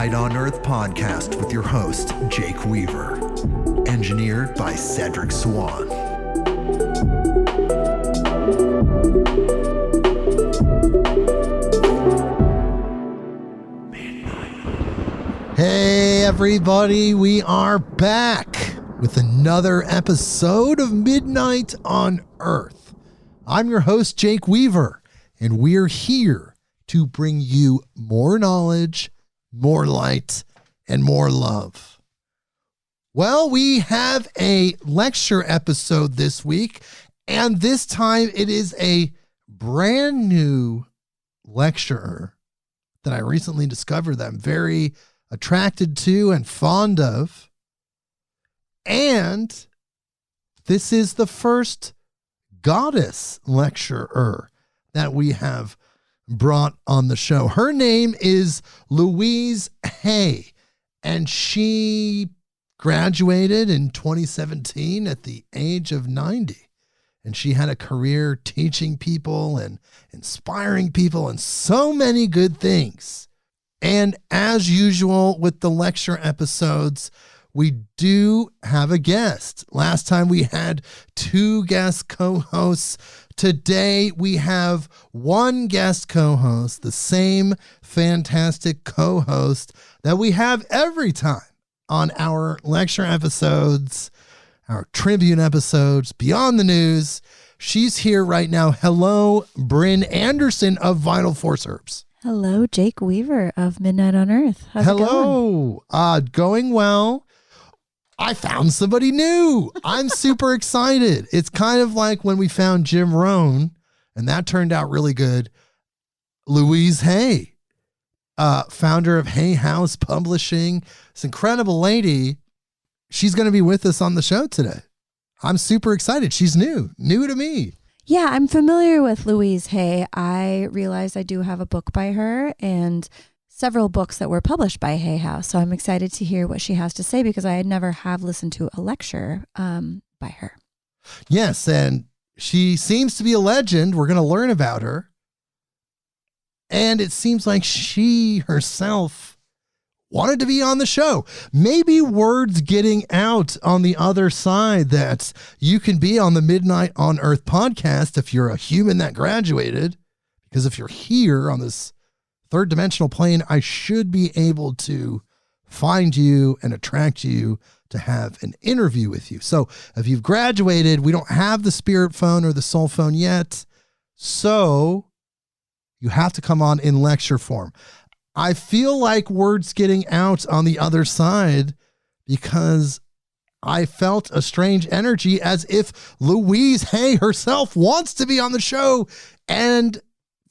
On Earth podcast with your host, Jake Weaver. Engineered by Cedric Swan. Hey, everybody. We are back with another episode of Midnight on Earth. I'm your host, Jake Weaver, and we're here to bring you more knowledge, more light, and more love. Well, we have a lecture episode this week, and this time it is a brand new lecturer that I recently discovered that I'm very attracted to and fond of. And this is the first goddess lecturer that we have brought on the show. Her name is Louise Hay, and she graduated in 2017 at the age of 90. And she had a career teaching people and inspiring people and so many good things. And as usual with the lecture episodes, we do have a guest. Last time we had 2 guest co-hosts. Today we have 1 guest co-host, the same fantastic co-host that we have every time on our lecture episodes, our Tribune episodes, Beyond the News. She's here right now. Hello, Brynn Anderson of Vital Force Herbs. Hello, Jake Weaver of Midnight on Earth. How's it going? Going well. I found somebody new. I'm super excited. It's kind of like when we found Jim Rohn, and that turned out really good. Louise Hay, founder of Hay House Publishing, this incredible lady. She's going to be with us on the show today. I'm super excited. She's new to me. Yeah, I'm familiar with Louise Hay. I realize I do have a book by her and several books that were published by Hay House. So I'm excited to hear what she has to say because I never have listened to a lecture by her. Yes, and she seems to be a legend. We're going to learn about her. And it seems like she herself wanted to be on the show. Maybe word's getting out on the other side that you can be on the Midnight on Earth podcast if you're a human that graduated. Because if you're here on this third dimensional plane, I should be able to find you and attract you to have an interview with you. So if you've graduated, we don't have the spirit phone or the soul phone yet. So you have to come on in lecture form. I feel like word's getting out on the other side because I felt a strange energy as if Louise Hay herself wants to be on the show. And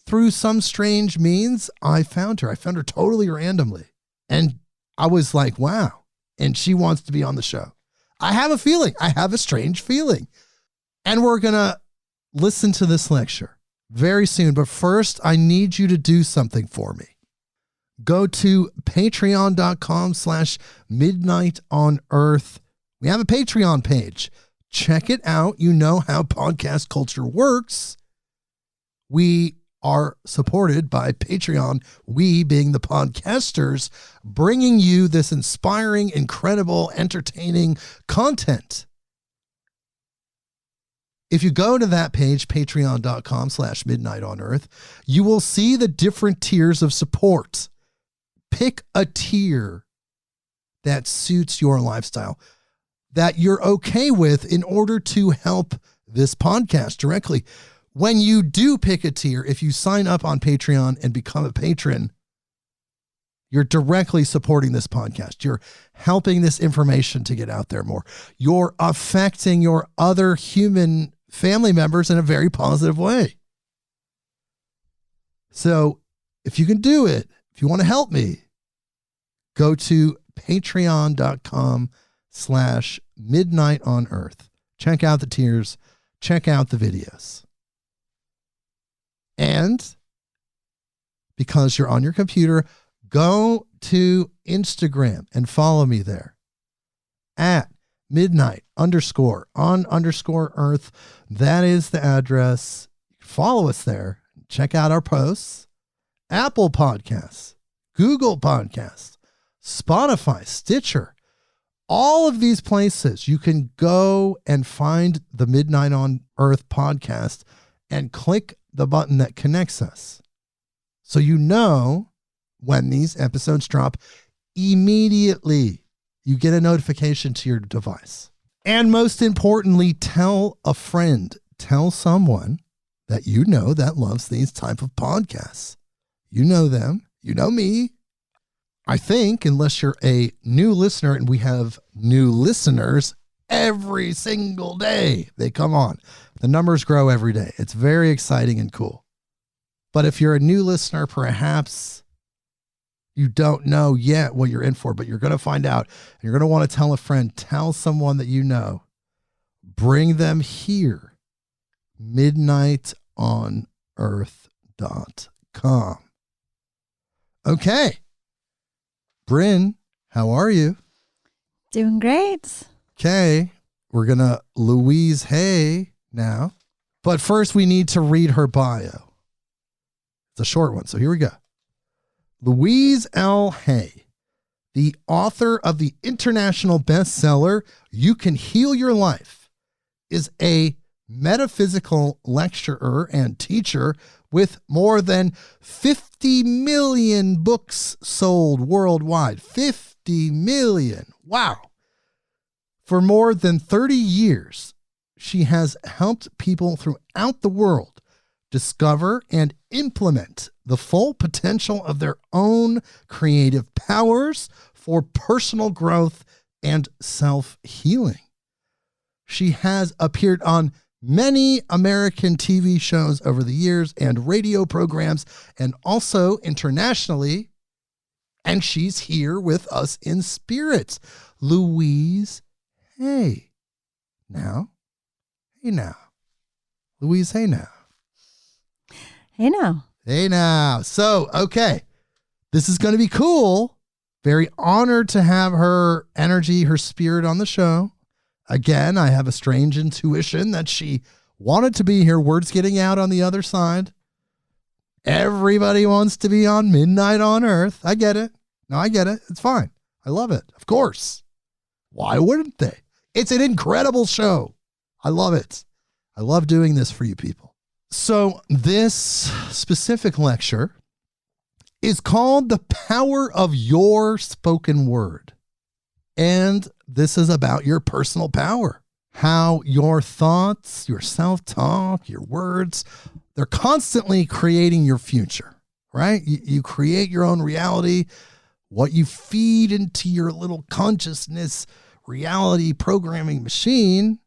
through some strange means, I found her. I found her totally randomly. And I was like, wow. And she wants to be on the show. I have a feeling. I have a strange feeling. And we're going to listen to this lecture very soon. But first, I need you to do something for me. Go to patreon.com/midnightonearth. We have a Patreon page. Check it out. You know how podcast culture works. We are supported by Patreon, we being the podcasters, bringing you this inspiring, incredible, entertaining content. If you go to that page, patreon.com/midnightonearth, you will see the different tiers of support. Pick a tier that suits your lifestyle, that you're okay with in order to help this podcast directly. When you do pick a tier, if you sign up on Patreon and become a patron, You're directly supporting this podcast. You're helping this information to get out there more. You're affecting your other human family members in a very positive way. So if you can do it, if you want to help me, go to patreon.com/midnightonearth. Check out the tiers. Check out the videos. And because you're on your computer, go to Instagram and follow me there at midnight_on_earth. That is the address. Follow us there. Check out our posts. Apple Podcasts, Google Podcasts, Spotify, Stitcher. All of these places you can go and find the Midnight on Earth podcast and click the button that connects us. So you know when these episodes drop immediately. You get a notification to your device. And most importantly, tell a friend, tell someone that you know that loves these type of podcasts. You know them, you know me. I think, unless you're a new listener, and we have new listeners every single day they come on. The numbers grow every day. It's very exciting and cool. But if you're a new listener, perhaps you don't know yet what you're in for, but you're going to find out. And you're going to want to tell a friend, tell someone that you know. Bring them here. midnightonearth.com. Okay. Brynn, how are you? Doing great. Okay. We're going to Louise Hay now. But first, we need to read her bio. It's a short one, so here we go. Louise L. Hay, the author of the international bestseller, You Can Heal Your Life, is a metaphysical lecturer and teacher with more than 50 million books sold worldwide. 50 million. Wow. For more than 30 years, she has helped people throughout the world discover and implement the full potential of their own creative powers for personal growth and self-healing. She has appeared on many American TV shows over the years and radio programs, and also internationally. And she's here with us in spirit. Louise Hay. Now. Hey now. Louise Hay now. Hey now. Hey now. So, okay. This is going to be cool. Very honored to have her energy, her spirit on the show. Again, I have a strange intuition that she wanted to be here. Word's getting out on the other side. Everybody wants to be on Midnight on Earth. I get it. No, I get it. It's fine. I love it. Of course. Why wouldn't they? It's an incredible show. I love it. I love doing this for you people. So this specific lecture is called The Power of Your Spoken Word. And this is about your personal power, how your thoughts, your self-talk, your words, they're constantly creating your future, right? You create your own reality. What you feed into your little consciousness reality programming machine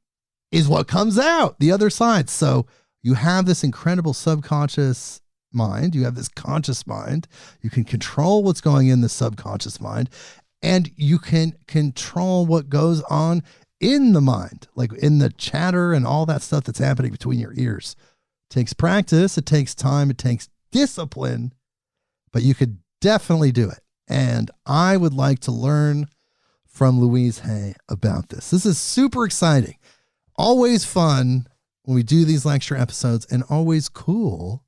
is what comes out the other side. So you have this incredible subconscious mind. You have this conscious mind. You can control what's going in the subconscious mind. And you can control what goes on in the mind, like in the chatter and all that stuff that's happening between your ears. It takes practice. It takes time. It takes discipline, but you could definitely do it. And I would like to learn from Louise Hay about this. This is super exciting. Always fun when we do these lecture episodes, and always cool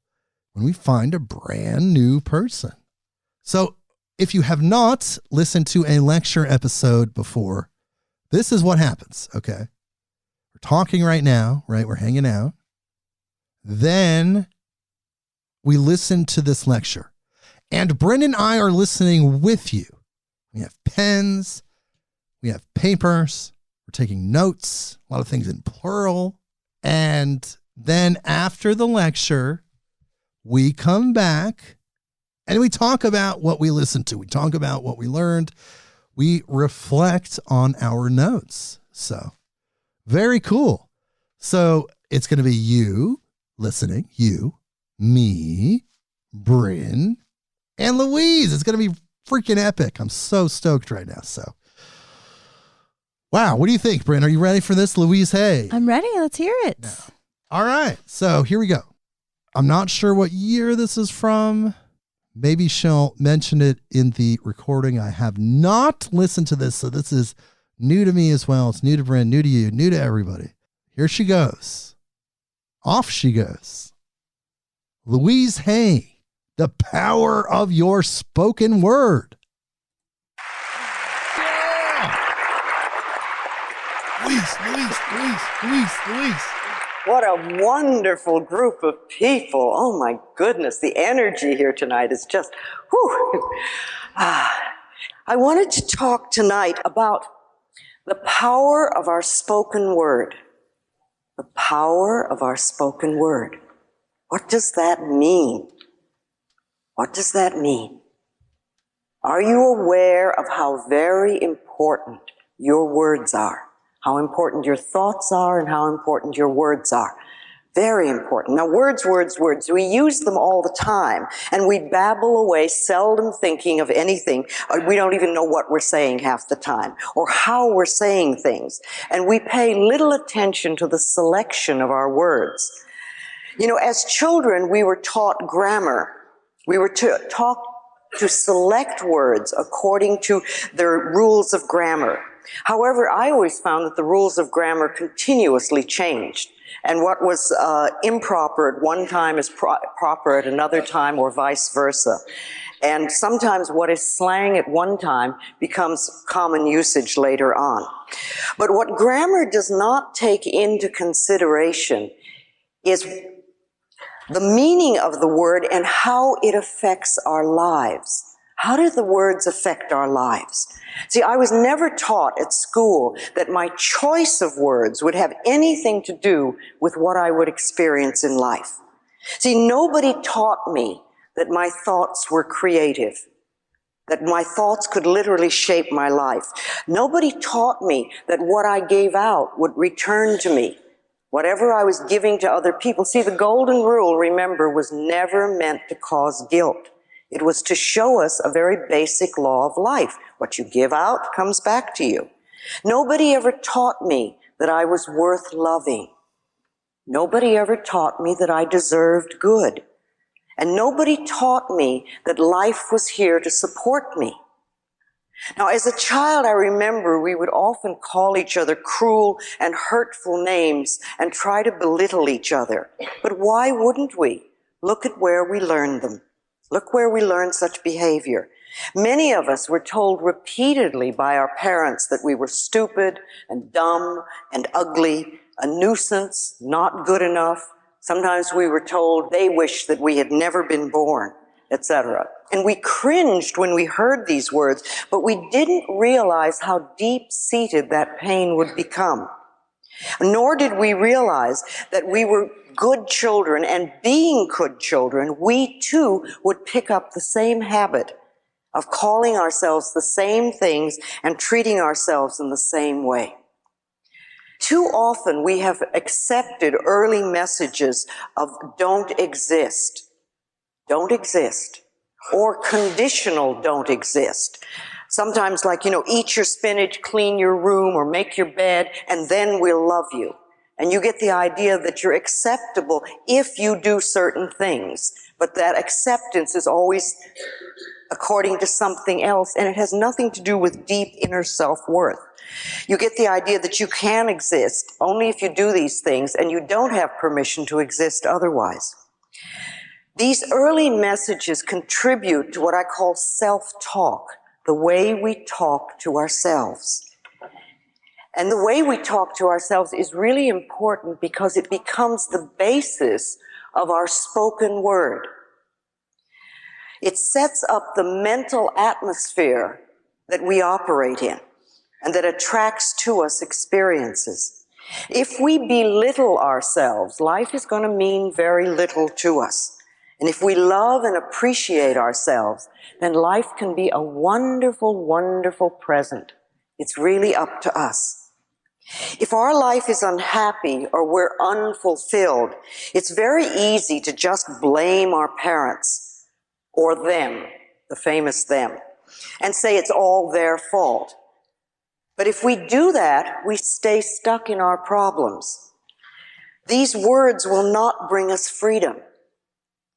when we find a brand new person. So if you have not listened to a lecture episode before, this is what happens, okay? We're talking right now, right? We're hanging out. Then we listen to this lecture. And Brynn and I are listening with you. We have pens. We have papers. We're taking notes. A lot of things in plural. And then after the lecture, we come back And we talk about what we listened to. We talk about what we learned. We reflect on our notes. So very cool. So it's going to be you listening, you, me, Brynn, and Louise. It's going to be freaking epic. I'm so stoked right now. So, wow. What do you think, Brynn? Are you ready for this, Louise Hay? I'm ready. Let's hear it. No. All right. So here we go. I'm not sure what year this is from. Maybe she'll mention it in the recording. I have not listened to this, so this is new to me as well. It's new to Brynn, new to you, new to everybody. Here she goes. Off she goes. Louise Hay, the power of your spoken word. Yeah. Louise. What a wonderful group of people. Oh my goodness, the energy here tonight is just, whew. I wanted to talk tonight about the power of our spoken word. The power of our spoken word. What does that mean? What does that mean? Are you aware of how very important your words are? How important your thoughts are and how important your words are. Very important. Now, words. We use them all the time, and we babble away, seldom thinking of anything. We don't even know what we're saying half the time, or how we're saying things. And we pay little attention to the selection of our words. You know, as children, we were taught grammar. We were taught to select words according to the rules of grammar. However, I always found that the rules of grammar continuously changed. And what was improper at one time is proper at another time, or vice versa. And sometimes what is slang at one time becomes common usage later on. But what grammar does not take into consideration is the meaning of the word and how it affects our lives. How do the words affect our lives? See, I was never taught at school that my choice of words would have anything to do with what I would experience in life. See, nobody taught me that my thoughts were creative, that my thoughts could literally shape my life. Nobody taught me that what I gave out would return to me, whatever I was giving to other people. See, the golden rule, remember, was never meant to cause guilt. It was to show us a very basic law of life. What you give out comes back to you. Nobody ever taught me that I was worth loving. Nobody ever taught me that I deserved good. And nobody taught me that life was here to support me. Now, as a child, I remember we would often call each other cruel and hurtful names and try to belittle each other. But why wouldn't we? Look at where we learned them. Look where we learned such behavior. Many of us were told repeatedly by our parents that we were stupid and dumb and ugly, a nuisance, not good enough. Sometimes we were told they wished that we had never been born, etc. And we cringed when we heard these words, but we didn't realize how deep-seated that pain would become. Nor did we realize that we were good children, and being good children, we too would pick up the same habit of calling ourselves the same things and treating ourselves in the same way. Too often we have accepted early messages of don't exist, or conditional don't exist. Sometimes like, eat your spinach, clean your room, or make your bed, and then we'll love you. And you get the idea that you're acceptable if you do certain things. But that acceptance is always according to something else, and it has nothing to do with deep inner self-worth. You get the idea that you can exist only if you do these things, and you don't have permission to exist otherwise. These early messages contribute to what I call self-talk, the way we talk to ourselves. And the way we talk to ourselves is really important because it becomes the basis of our spoken word. It sets up the mental atmosphere that we operate in and that attracts to us experiences. If we belittle ourselves, life is going to mean very little to us. And if we love and appreciate ourselves, then life can be a wonderful, wonderful present. It's really up to us. If our life is unhappy or we're unfulfilled, it's very easy to just blame our parents or them, the famous them, and say it's all their fault. But if we do that, we stay stuck in our problems. These words will not bring us freedom.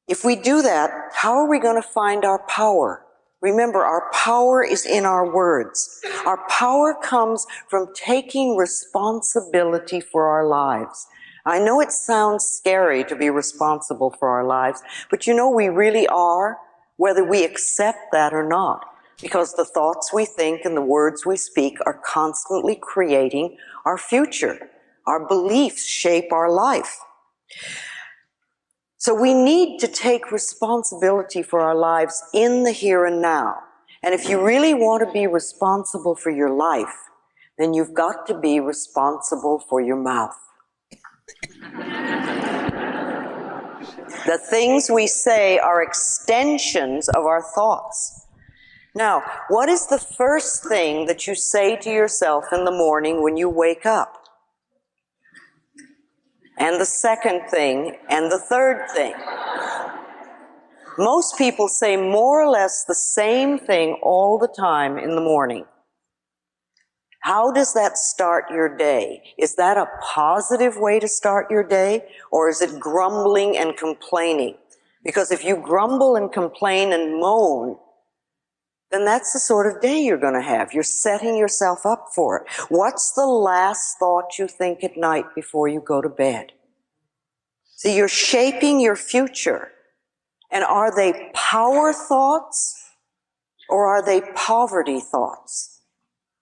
If we do that, how are we going to find our power? Remember, our power is in our words. Our power comes from taking responsibility for our lives. I know it sounds scary to be responsible for our lives, but you know we really are, whether we accept that or not, because the thoughts we think and the words we speak are constantly creating our future. Our beliefs shape our life. So we need to take responsibility for our lives in the here and now. And if you really want to be responsible for your life, then you've got to be responsible for your mouth. The things we say are extensions of our thoughts. Now, what is the first thing that you say to yourself in the morning when you wake up? And the second thing, and the third thing. Most people say more or less the same thing all the time in the morning. How does that start your day? Is that a positive way to start your day, or is it grumbling and complaining? Because if you grumble and complain and moan, then that's the sort of day you're going to have. You're setting yourself up for it. What's the last thought you think at night before you go to bed? See, you're shaping your future. And are they power thoughts or are they poverty thoughts?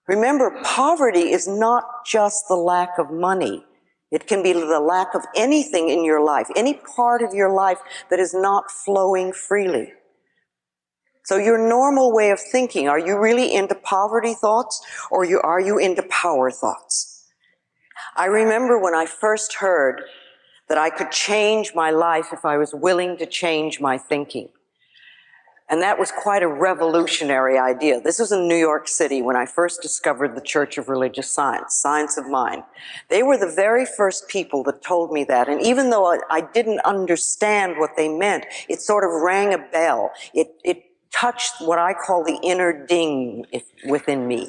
Remember, poverty is not just the lack of money. It can be the lack of anything in your life, any part of your life that is not flowing freely. So your normal way of thinking, are you really into poverty thoughts or are you into power thoughts? I remember when I first heard that I could change my life if I was willing to change my thinking. And that was quite a revolutionary idea. This was in New York City when I first discovered the Church of Religious Science, Science of Mind. They were the very first people that told me that. And even though I didn't understand what they meant, it sort of rang a bell. It touched what I call the inner ding within me.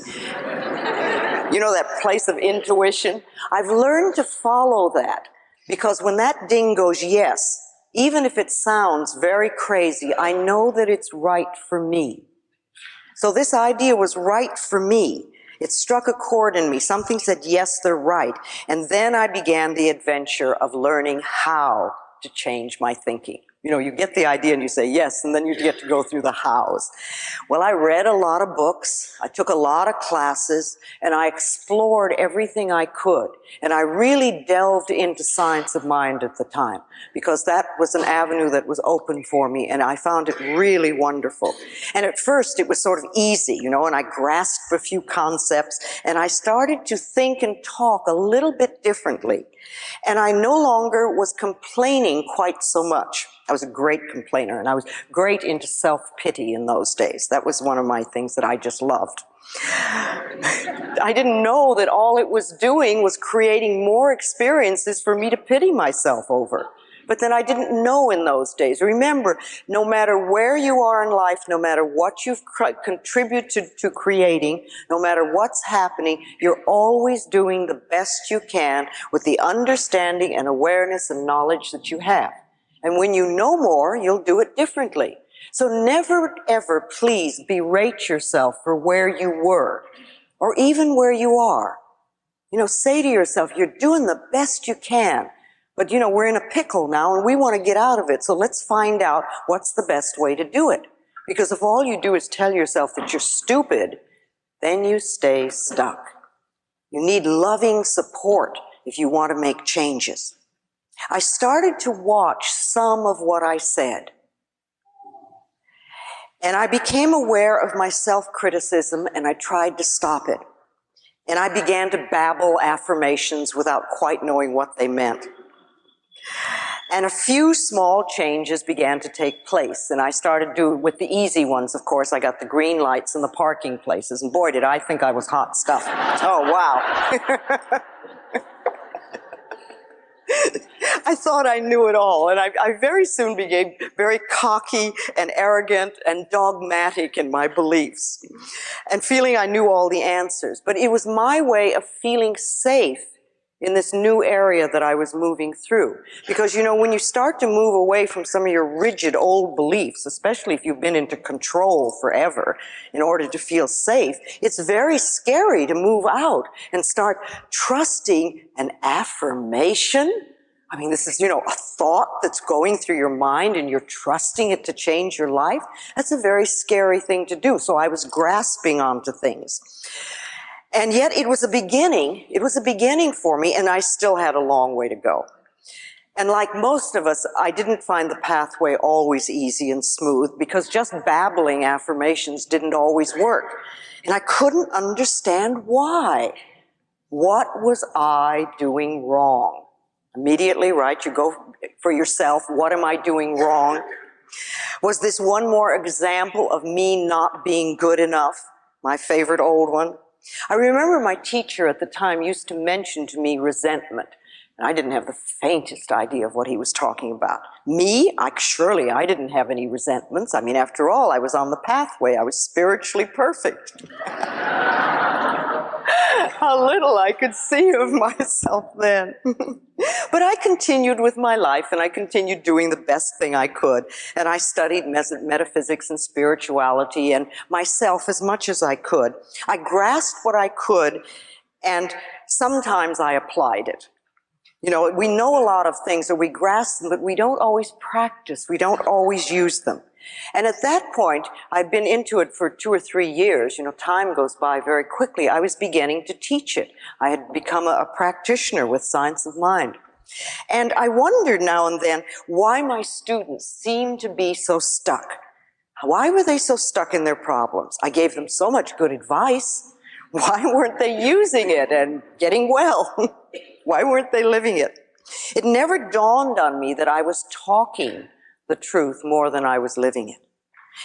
You know, that place of intuition? I've learned to follow that, because when that ding goes yes, even if it sounds very crazy, I know that it's right for me. So this idea was right for me. It struck a chord in me. Something said, yes, they're right. And then I began the adventure of learning how to change my thinking. You know, you get the idea and you say yes, and then you get to go through the hows. Well, I read a lot of books, I took a lot of classes, and I explored everything I could. And I really delved into Science of Mind at the time, because that was an avenue that was open for me, and I found it really wonderful. And at first, it was sort of easy, you know, and I grasped a few concepts, and I started to think and talk a little bit differently. And I no longer was complaining quite so much. I was a great complainer, and I was great into self-pity in those days. That was one of my things that I just loved. I didn't know that all it was doing was creating more experiences for me to pity myself over. But then I didn't know in those days. Remember, no matter where you are in life, no matter what you've contributed to creating, no matter what's happening, you're always doing the best you can with the understanding and awareness and knowledge that you have. And when you know more, you'll do it differently. So never, ever, please berate yourself for where you were, or even where you are. You know, say to yourself, you're doing the best you can. But, you know, we're in a pickle now, and we want to get out of it. So let's find out what's the best way to do it. Because if all you do is tell yourself that you're stupid, then you stay stuck. You need loving support if you want to make changes. I started to watch some of what I said. And I became aware of my self-criticism, and I tried to stop it. And I began to babble affirmations without quite knowing what they meant. And a few small changes began to take place. And I started doing with the easy ones, of course. I got the green lights in the parking places. And boy, did I think I was hot stuff. Oh, wow. I thought I knew it all. And I very soon became very cocky and arrogant and dogmatic in my beliefs and feeling I knew all the answers. But it was my way of feeling safe in this new area that I was moving through. Because, you know, when you start to move away from some of your rigid old beliefs, especially if you've been into control forever in order to feel safe, it's very scary to move out and start trusting an affirmation. I mean, this is, you know, a thought that's going through your mind and you're trusting it to change your life. That's a very scary thing to do. So I was grasping onto things. And yet it was a beginning for me, and I still had a long way to go. And like most of us, I didn't find the pathway always easy and smooth because just babbling affirmations didn't always work. And I couldn't understand why. What was I doing wrong? Immediately, right, you go for yourself, what am I doing wrong? Was this one more example of me not being good enough? My favorite old one. I remember my teacher at the time used to mention to me resentment. And I didn't have the faintest idea of what he was talking about. Me? Surely I didn't have any resentments. I mean, after all, I was on the pathway. I was spiritually perfect. How little I could see of myself then. But I continued with my life, and I continued doing the best thing I could. And I studied metaphysics and spirituality and myself as much as I could. I grasped what I could, and sometimes I applied it. You know, we know a lot of things, or we grasp them, but we don't always practice. We don't always use them. And at that point, I'd been into it for 2 or 3 years. You know, time goes by very quickly. I was beginning to teach it. I had become a practitioner with Science of Mind. And I wondered now and then why my students seemed to be so stuck. Why were they so stuck in their problems? I gave them so much good advice. Why weren't they using it and getting well? Why weren't they living it? It never dawned on me that I was talking the truth more than I was living it.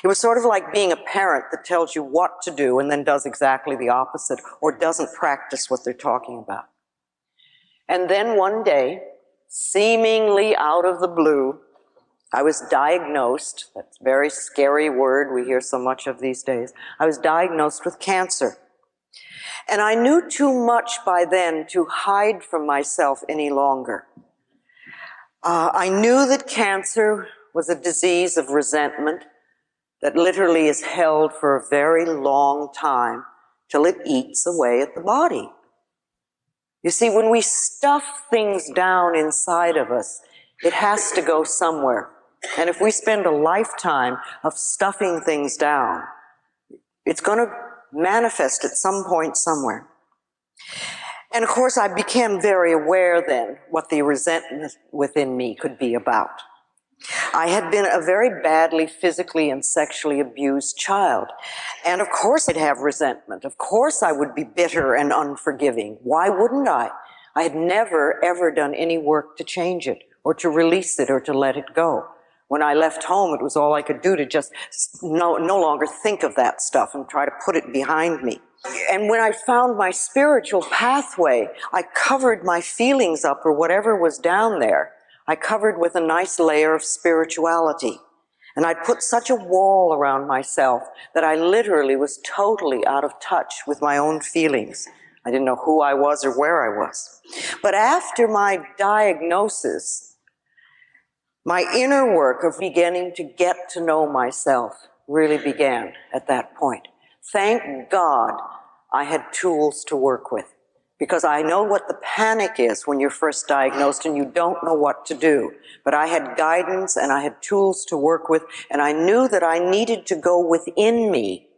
It was sort of like being a parent that tells you what to do and then does exactly the opposite or doesn't practice what they're talking about. And then one day, seemingly out of the blue, I was diagnosed, that's a very scary word we hear so much of these days, I was diagnosed with cancer. And I knew too much by then to hide from myself any longer. I knew that cancer was a disease of resentment that literally is held for a very long time till it eats away at the body. You see, when we stuff things down inside of us, it has to go somewhere. And if we spend a lifetime of stuffing things down, it's going to manifest at some point somewhere. And of course, I became very aware then what the resentment within me could be about. I had been a very badly physically and sexually abused child. And of course I'd have resentment. Of course I would be bitter and unforgiving. Why wouldn't I? I had never, ever done any work to change it or to release it or to let it go. When I left home, it was all I could do to just no longer think of that stuff and try to put it behind me. And when I found my spiritual pathway, I covered my feelings up or whatever was down there. I covered with a nice layer of spirituality. And I'd put such a wall around myself that I literally was totally out of touch with my own feelings. I didn't know who I was or where I was. But after my diagnosis, my inner work of beginning to get to know myself really began at that point. Thank God I had tools to work with. Because I know what the panic is when you're first diagnosed and you don't know what to do. But I had guidance and I had tools to work with, and I knew that I needed to go within me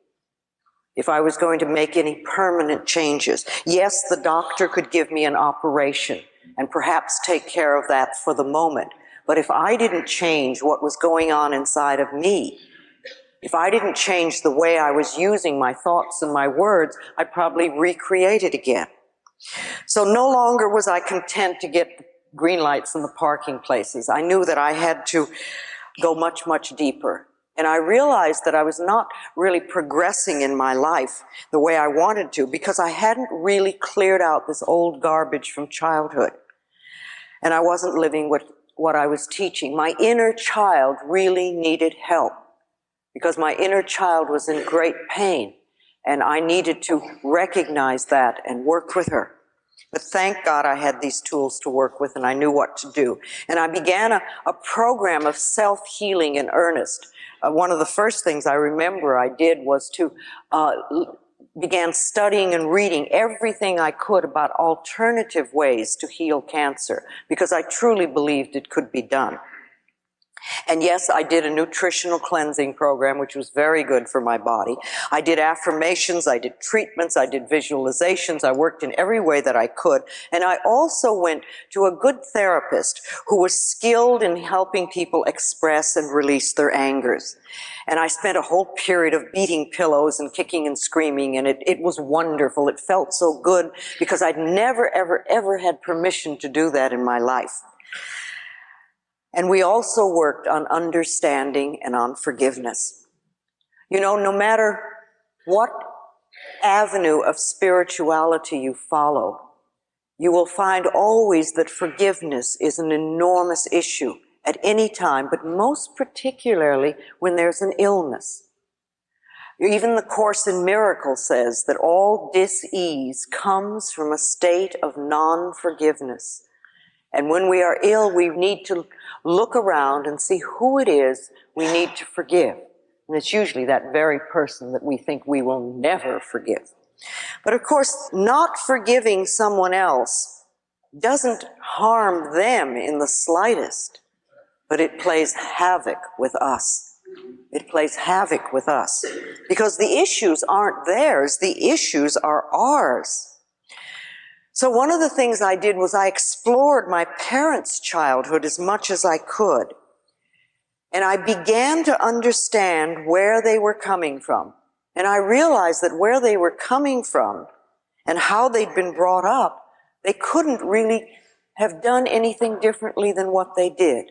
if I was going to make any permanent changes. Yes, the doctor could give me an operation and perhaps take care of that for the moment. But if I didn't change what was going on inside of me, if I didn't change the way I was using my thoughts and my words, I'd probably recreate it again. So no longer was I content to get green lights in the parking places. I knew that I had to go much, much deeper. And I realized that I was not really progressing in my life the way I wanted to because I hadn't really cleared out this old garbage from childhood. And I wasn't living with what I was teaching. My inner child really needed help because my inner child was in great pain. And I needed to recognize that and work with her. But thank God I had these tools to work with and I knew what to do. And I began a program of self-healing in earnest. One of the first things I remember I did was to began studying and reading everything I could about alternative ways to heal cancer because I truly believed it could be done. And yes, I did a nutritional cleansing program, which was very good for my body. I did affirmations, I did treatments, I did visualizations, I worked in every way that I could. And I also went to a good therapist who was skilled in helping people express and release their angers. And I spent a whole period of beating pillows and kicking and screaming, and it was wonderful. It felt so good because I'd never, ever, ever had permission to do that in my life. And we also worked on understanding and on forgiveness. You know, no matter what avenue of spirituality you follow, you will find always that forgiveness is an enormous issue at any time, but most particularly when there's an illness. Even the Course in Miracles says that all dis-ease comes from a state of non-forgiveness. And when we are ill, we need to look around and see who it is we need to forgive. And it's usually that very person that we think we will never forgive. But of course, not forgiving someone else doesn't harm them in the slightest, but it plays havoc with us. It plays havoc with us. Because the issues aren't theirs, the issues are ours. So one of the things I did was I explored my parents' childhood as much as I could. And I began to understand where they were coming from. And I realized that where they were coming from and how they'd been brought up, they couldn't really have done anything differently than what they did.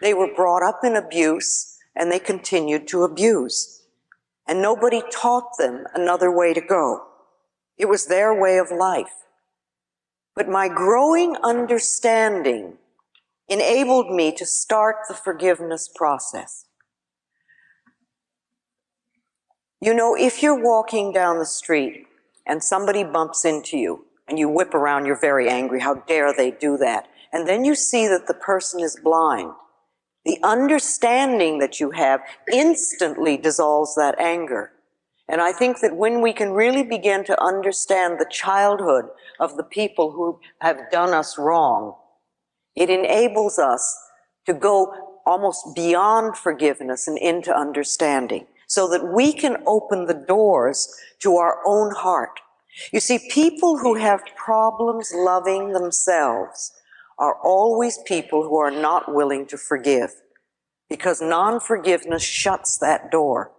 They were brought up in abuse, and they continued to abuse. And nobody taught them another way to go. It was their way of life. But my growing understanding enabled me to start the forgiveness process. You know, if you're walking down the street and somebody bumps into you and you whip around, you're very angry, how dare they do that? And then you see that the person is blind. The understanding that you have instantly dissolves that anger. And I think that when we can really begin to understand the childhood of the people who have done us wrong, it enables us to go almost beyond forgiveness and into understanding, so that we can open the doors to our own heart. You see, people who have problems loving themselves are always people who are not willing to forgive, because non-forgiveness shuts that door.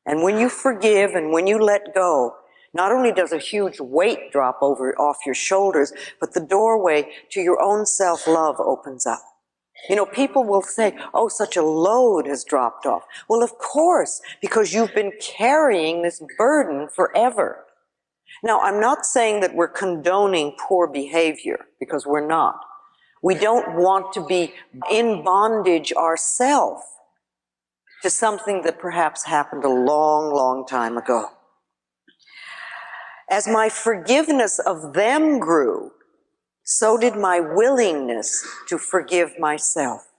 And when you forgive and when you let go, not only does a huge weight drop off your shoulders, but the doorway to your own self-love opens up. You know, people will say, oh, such a load has dropped off. Well, of course, because you've been carrying this burden forever. Now, I'm not saying that we're condoning poor behavior, because we're not. We don't want to be in bondage ourselves to something that perhaps happened a long, long time ago. As my forgiveness of them grew, so did my willingness to forgive myself.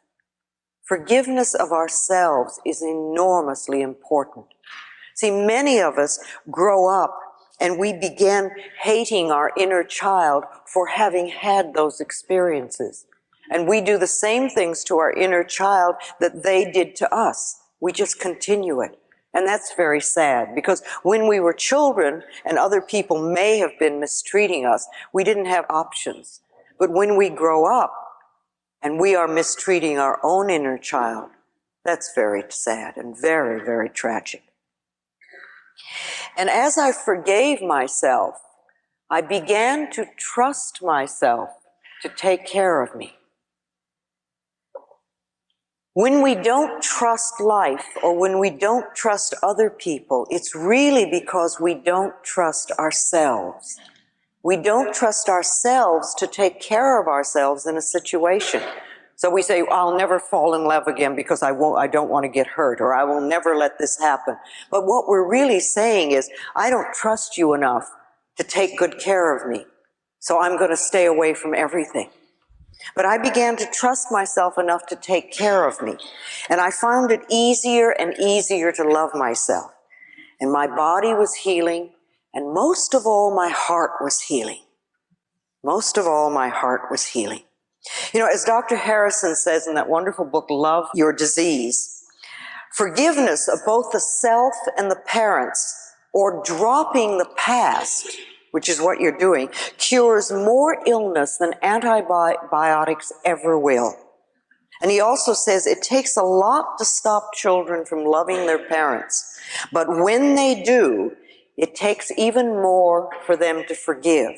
Forgiveness of ourselves is enormously important. See, many of us grow up and we begin hating our inner child for having had those experiences. And we do the same things to our inner child that they did to us. We just continue it. And that's very sad, because when we were children and other people may have been mistreating us, we didn't have options. But when we grow up and we are mistreating our own inner child, that's very sad and very, very tragic. And as I forgave myself, I began to trust myself to take care of me. When we don't trust life or when we don't trust other people, it's really because we don't trust ourselves. We don't trust ourselves to take care of ourselves in a situation. So we say, I'll never fall in love again because I don't want to get hurt, or I will never let this happen. But what we're really saying is, I don't trust you enough to take good care of me, so I'm going to stay away from everything. But I began to trust myself enough to take care of me. And I found it easier and easier to love myself. And my body was healing, and most of all, my heart was healing. Most of all, my heart was healing. You know, as Dr. Harrison says in that wonderful book, Love Your Disease, forgiveness of both the self and the parents, or dropping the past, which is what you're doing, cures more illness than antibiotics ever will. And he also says it takes a lot to stop children from loving their parents, but when they do, it takes even more for them to forgive.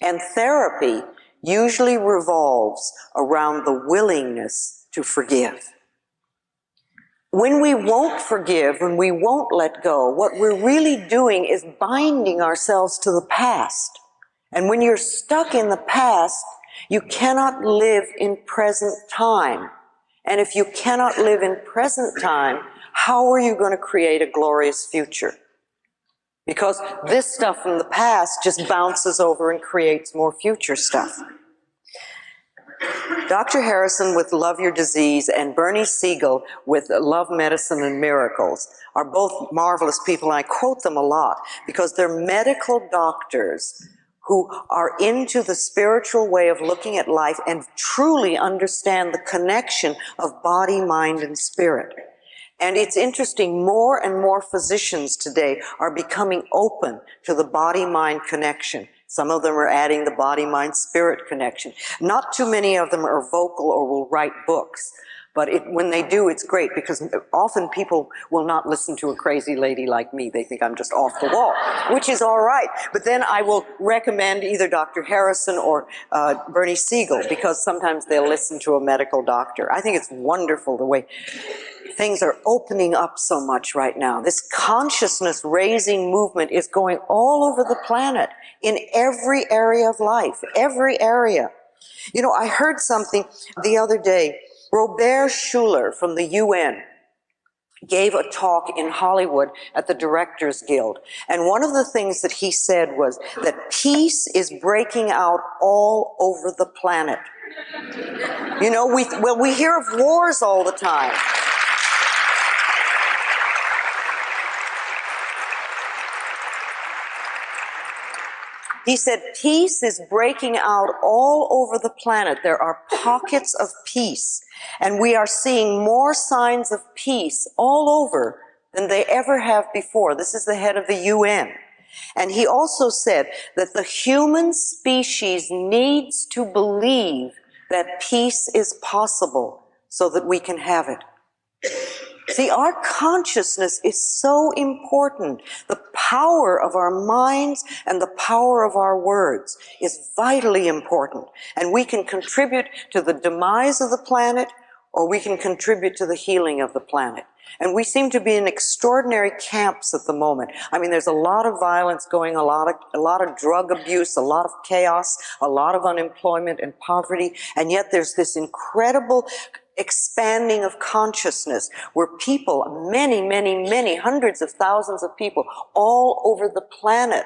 And therapy usually revolves around the willingness to forgive. When we won't forgive, when we won't let go, what we're really doing is binding ourselves to the past. And when you're stuck in the past, you cannot live in present time. And if you cannot live in present time, how are you going to create a glorious future? Because this stuff from the past just bounces over and creates more future stuff. Dr. Harrison with Love Your Disease and Bernie Siegel with Love, Medicine, and Miracles are both marvelous people, and I quote them a lot because they're medical doctors who are into the spiritual way of looking at life and truly understand the connection of body, mind, and spirit. And it's interesting, more and more physicians today are becoming open to the body-mind connection. Some of them are adding the body-mind-spirit connection. Not too many of them are vocal or will write books. But when they do, it's great, because often people will not listen to a crazy lady like me. They think I'm just off the wall, which is all right. But then I will recommend either Dr. Harrison or Bernie Siegel, because sometimes they'll listen to a medical doctor. I think it's wonderful the way things are opening up so much right now. This consciousness-raising movement is going all over the planet, in every area of life, every area. You know, I heard something the other day. Robert Schuller from the UN gave a talk in Hollywood at the Directors Guild. And one of the things that he said was that peace is breaking out all over the planet. You know, we hear of wars all the time. He said, peace is breaking out all over the planet. There are pockets of peace, and we are seeing more signs of peace all over than they ever have before. This is the head of the UN. And he also said that the human species needs to believe that peace is possible so that we can have it. See, our consciousness is so important. The power of our minds and the power of our words is vitally important. And we can contribute to the demise of the planet, or we can contribute to the healing of the planet. And we seem to be in extraordinary camps at the moment. I mean, there's a lot of violence going, a lot of drug abuse, a lot of chaos, a lot of unemployment and poverty, and yet there's this incredible expanding of consciousness where people, many, hundreds of thousands of people all over the planet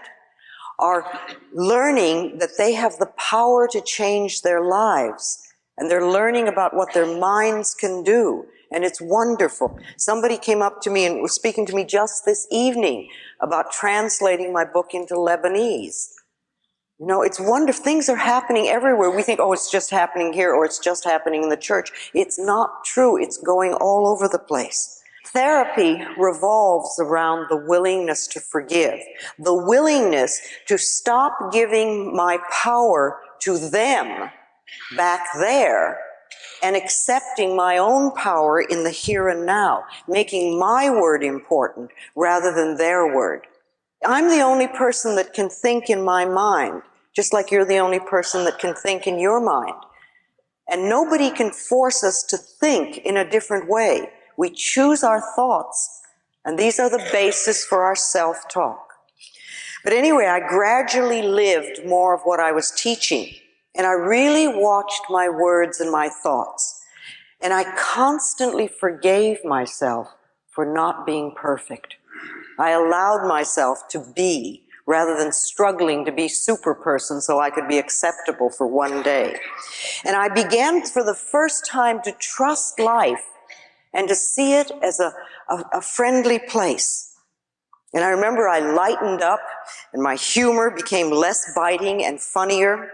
are learning that they have the power to change their lives. And they're learning about what their minds can do. And it's wonderful. Somebody came up to me and was speaking to me just this evening about translating my book into Lebanese. You know, it's wonderful. Things are happening everywhere. We think, oh, it's just happening here, or it's just happening in the church. It's not true. It's going all over the place. Therapy revolves around the willingness to forgive, the willingness to stop giving my power to them back there and accepting my own power in the here and now, making my word important rather than their word. I'm the only person that can think in my mind, just like you're the only person that can think in your mind. And nobody can force us to think in a different way. We choose our thoughts, and these are the basis for our self-talk. But anyway, I gradually lived more of what I was teaching, and I really watched my words and my thoughts. And I constantly forgave myself for not being perfect. I allowed myself to be, rather than struggling to be super person so I could be acceptable for one day. And I began for the first time to trust life and to see it as a friendly place. And I remember I lightened up and my humor became less biting and funnier.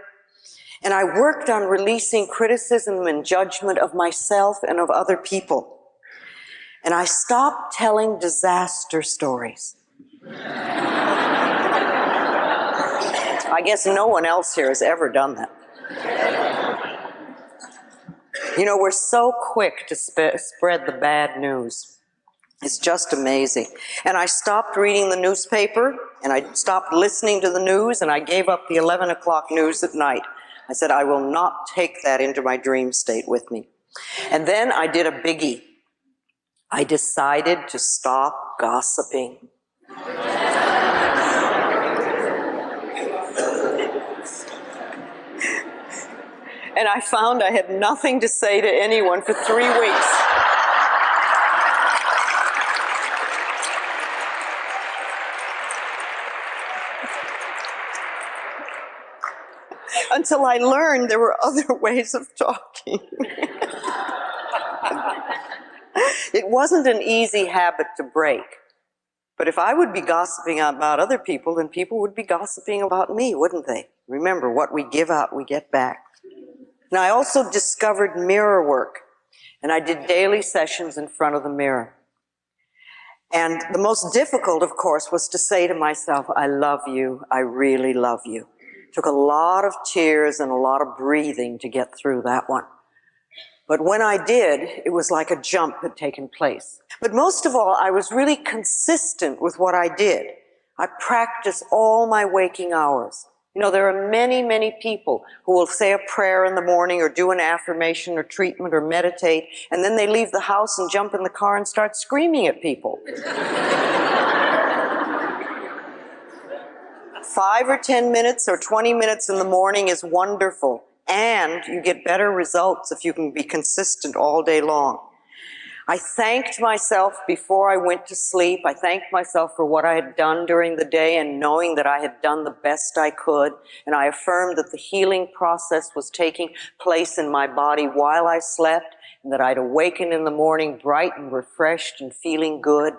And I worked on releasing criticism and judgment of myself and of other people. And I stopped telling disaster stories. I guess no one else here has ever done that. You know, we're so quick to spread the bad news. It's just amazing. And I stopped reading the newspaper, and I stopped listening to the news, and I gave up the 11 o'clock news at night. I said, I will not take that into my dream state with me. And then I did a biggie. I decided to stop gossiping. And I found I had nothing to say to anyone for 3 weeks. Until I learned there were other ways of talking. It wasn't an easy habit to break. But if I would be gossiping about other people, then people would be gossiping about me, wouldn't they? Remember, what we give out, we get back. Now, I also discovered mirror work, and I did daily sessions in front of the mirror. And the most difficult, of course, was to say to myself, I love you, I really love you. It took a lot of tears and a lot of breathing to get through that one. But when I did, it was like a jump had taken place. But most of all, I was really consistent with what I did. I practiced all my waking hours. You know, there are many, many people who will say a prayer in the morning or do an affirmation or treatment or meditate, and then they leave the house and jump in the car and start screaming at people. 5 or 10 minutes or 20 minutes in the morning is wonderful, and you get better results if you can be consistent all day long. I thanked myself before I went to sleep. I thanked myself for what I had done during the day and knowing that I had done the best I could. And I affirmed that the healing process was taking place in my body while I slept, and that I'd awaken in the morning bright and refreshed and feeling good.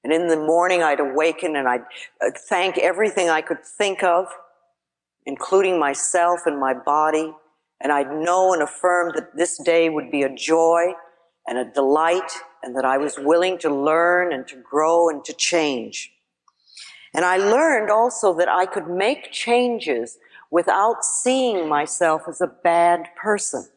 And in the morning I'd awaken and I'd thank everything I could think of, including myself and my body. And I'd know and affirm that this day would be a joy and a delight, and that I was willing to learn and to grow and to change. And I learned also that I could make changes without seeing myself as a bad person.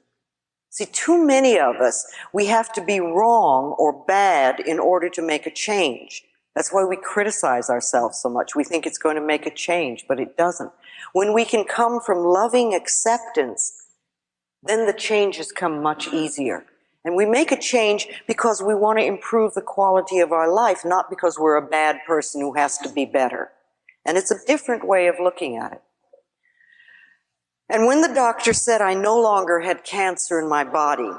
See, too many of us, we have to be wrong or bad in order to make a change. That's why we criticize ourselves so much. We think it's going to make a change, but it doesn't. When we can come from loving acceptance, then the changes come much easier. And we make a change because we want to improve the quality of our life, not because we're a bad person who has to be better. And it's a different way of looking at it. And when the doctor said I no longer had cancer in my body,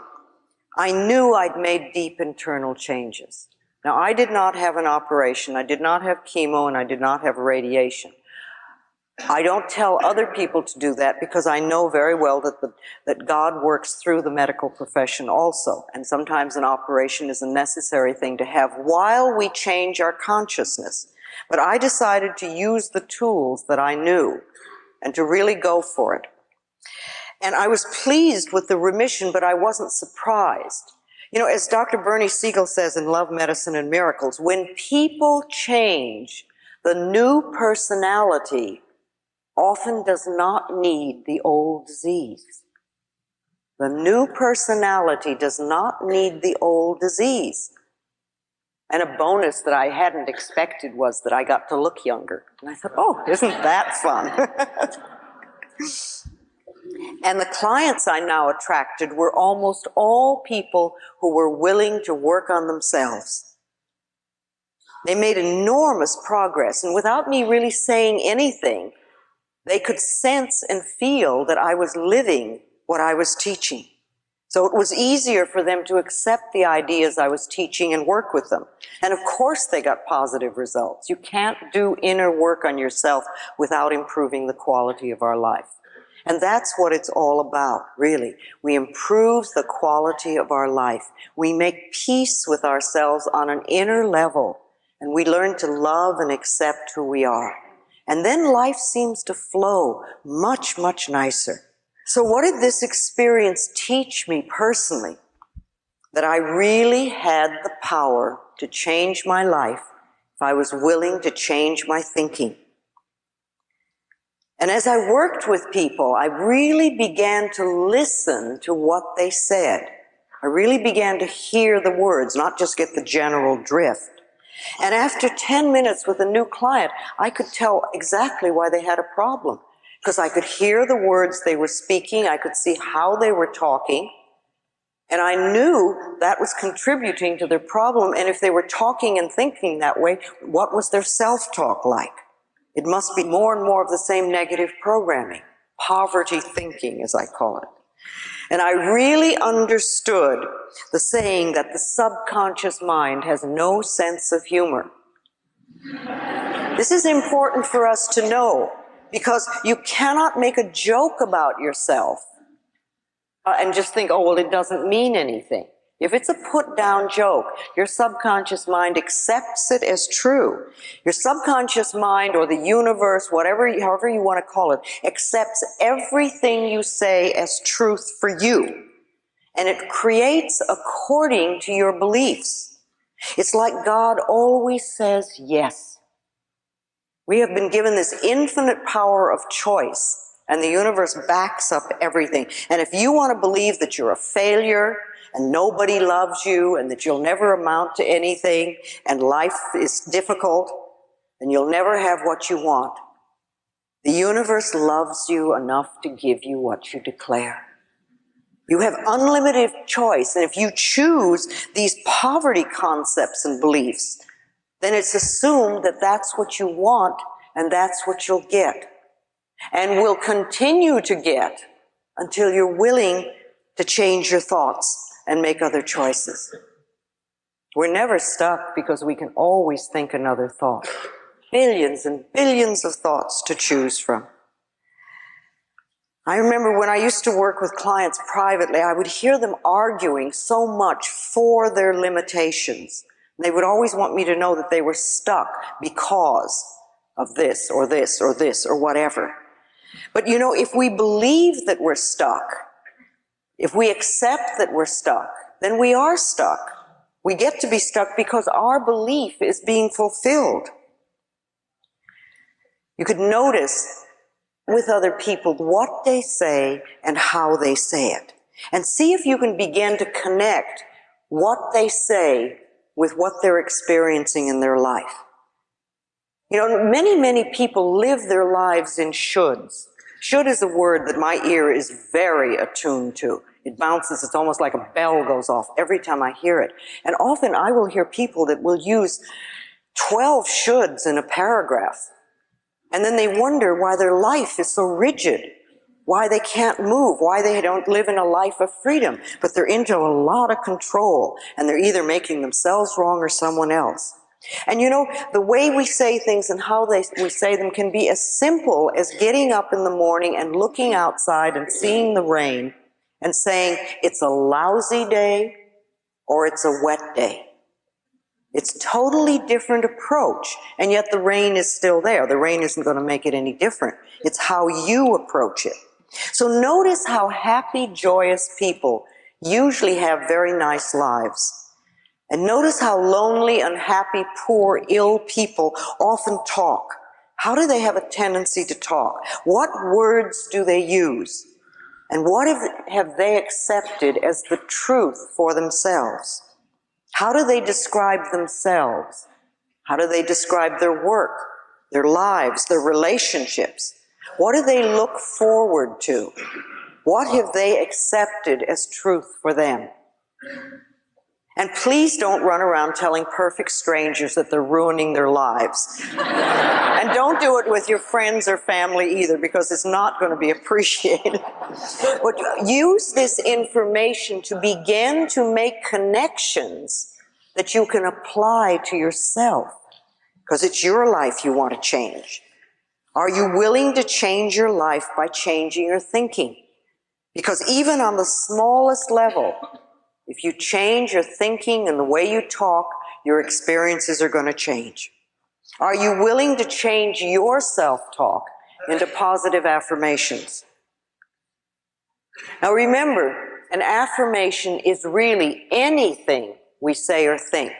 I knew I'd made deep internal changes. Now, I did not have an operation, I did not have chemo, and I did not have radiation. I don't tell other people to do that because I know very well that God works through the medical profession also, and sometimes an operation is a necessary thing to have while we change our consciousness. But I decided to use the tools that I knew and to really go for it. And I was pleased with the remission, but I wasn't surprised. You know, as Dr. Bernie Siegel says in Love, Medicine, and Miracles, when people change, the new personality often does not need the old disease. The new personality does not need the old disease. And a bonus that I hadn't expected was that I got to look younger. And I thought, oh, isn't that fun? And the clients I now attracted were almost all people who were willing to work on themselves. They made enormous progress, and without me really saying anything, they could sense and feel that I was living what I was teaching. So it was easier for them to accept the ideas I was teaching and work with them. And of course they got positive results. You can't do inner work on yourself without improving the quality of our life. And that's what it's all about, really. We improve the quality of our life. We make peace with ourselves on an inner level, and we learn to love and accept who we are. And then life seems to flow much, much nicer. So what did this experience teach me personally? That I really had the power to change my life if I was willing to change my thinking. And as I worked with people, I really began to listen to what they said. I really began to hear the words, not just get the general drift. And after 10 minutes with a new client, I could tell exactly why they had a problem. Because I could hear the words they were speaking, I could see how they were talking, and I knew that was contributing to their problem. And if they were talking and thinking that way, what was their self-talk like? It must be more and more of the same negative programming, poverty thinking, as I call it. And I really understood the saying that the subconscious mind has no sense of humor. This is important for us to know, because you cannot make a joke about yourself and just think, oh, well, it doesn't mean anything. If it's a put-down joke, your subconscious mind accepts it as true. Your subconscious mind, or the universe, however you want to call it, accepts everything you say as truth for you. And it creates according to your beliefs. It's like God always says yes. We have been given this infinite power of choice, and the universe backs up everything. And if you want to believe that you're a failure, and nobody loves you, and that you'll never amount to anything, and life is difficult, and you'll never have what you want, the universe loves you enough to give you what you declare. You have unlimited choice, and if you choose these poverty concepts and beliefs, then it's assumed that that's what you want, and that's what you'll get. And will continue to get until you're willing to change your thoughts and make other choices. We're never stuck because we can always think another thought. Billions and billions of thoughts to choose from. I remember when I used to work with clients privately, I would hear them arguing so much for their limitations. They would always want me to know that they were stuck because of this or this or this or whatever. But you know, if we believe that we're stuck, if we accept that we're stuck, then we are stuck. We get to be stuck because our belief is being fulfilled. You could notice with other people what they say and how they say it. And see if you can begin to connect what they say with what they're experiencing in their life. You know, many people live their lives in shoulds. Should is a word that my ear is very attuned to. It bounces, it's almost like a bell goes off every time I hear it. And often I will hear people that will use 12 shoulds in a paragraph. And then they wonder why their life is so rigid, why they can't move, why they don't live in a life of freedom. But they're into a lot of control, and they're either making themselves wrong or someone else. And you know, the way we say things and how we say them can be as simple as getting up in the morning and looking outside and seeing the rain and saying, it's a lousy day or it's a wet day. It's a totally different approach, and yet the rain is still there. The rain isn't going to make it any different. It's how you approach it. So notice how happy, joyous people usually have very nice lives. And notice how lonely, unhappy, poor, ill people often talk. How do they have a tendency to talk? What words do they use? And what have they accepted as the truth for themselves? How do they describe themselves? How do they describe their work, their lives, their relationships? What do they look forward to? What have they accepted as truth for them? And please don't run around telling perfect strangers that they're ruining their lives. And don't do it with your friends or family either, because it's not going to be appreciated. But use this information to begin to make connections that you can apply to yourself, because it's your life you want to change. Are you willing to change your life by changing your thinking? Because even on the smallest level, if you change your thinking and the way you talk, your experiences are going to change. Are you willing to change your self-talk into positive affirmations? Now remember, an affirmation is really anything we say or think.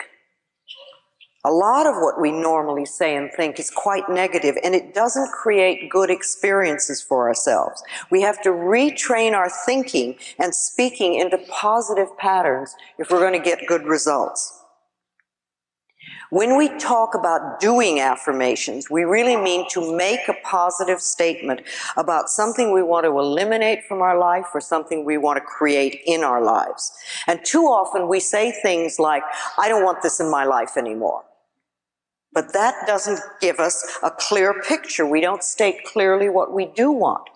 A lot of what we normally say and think is quite negative, and it doesn't create good experiences for ourselves. We have to retrain our thinking and speaking into positive patterns if we're going to get good results. When we talk about doing affirmations, we really mean to make a positive statement about something we want to eliminate from our life or something we want to create in our lives. And too often we say things like, I don't want this in my life anymore. But that doesn't give us a clear picture. We don't state clearly what we do want.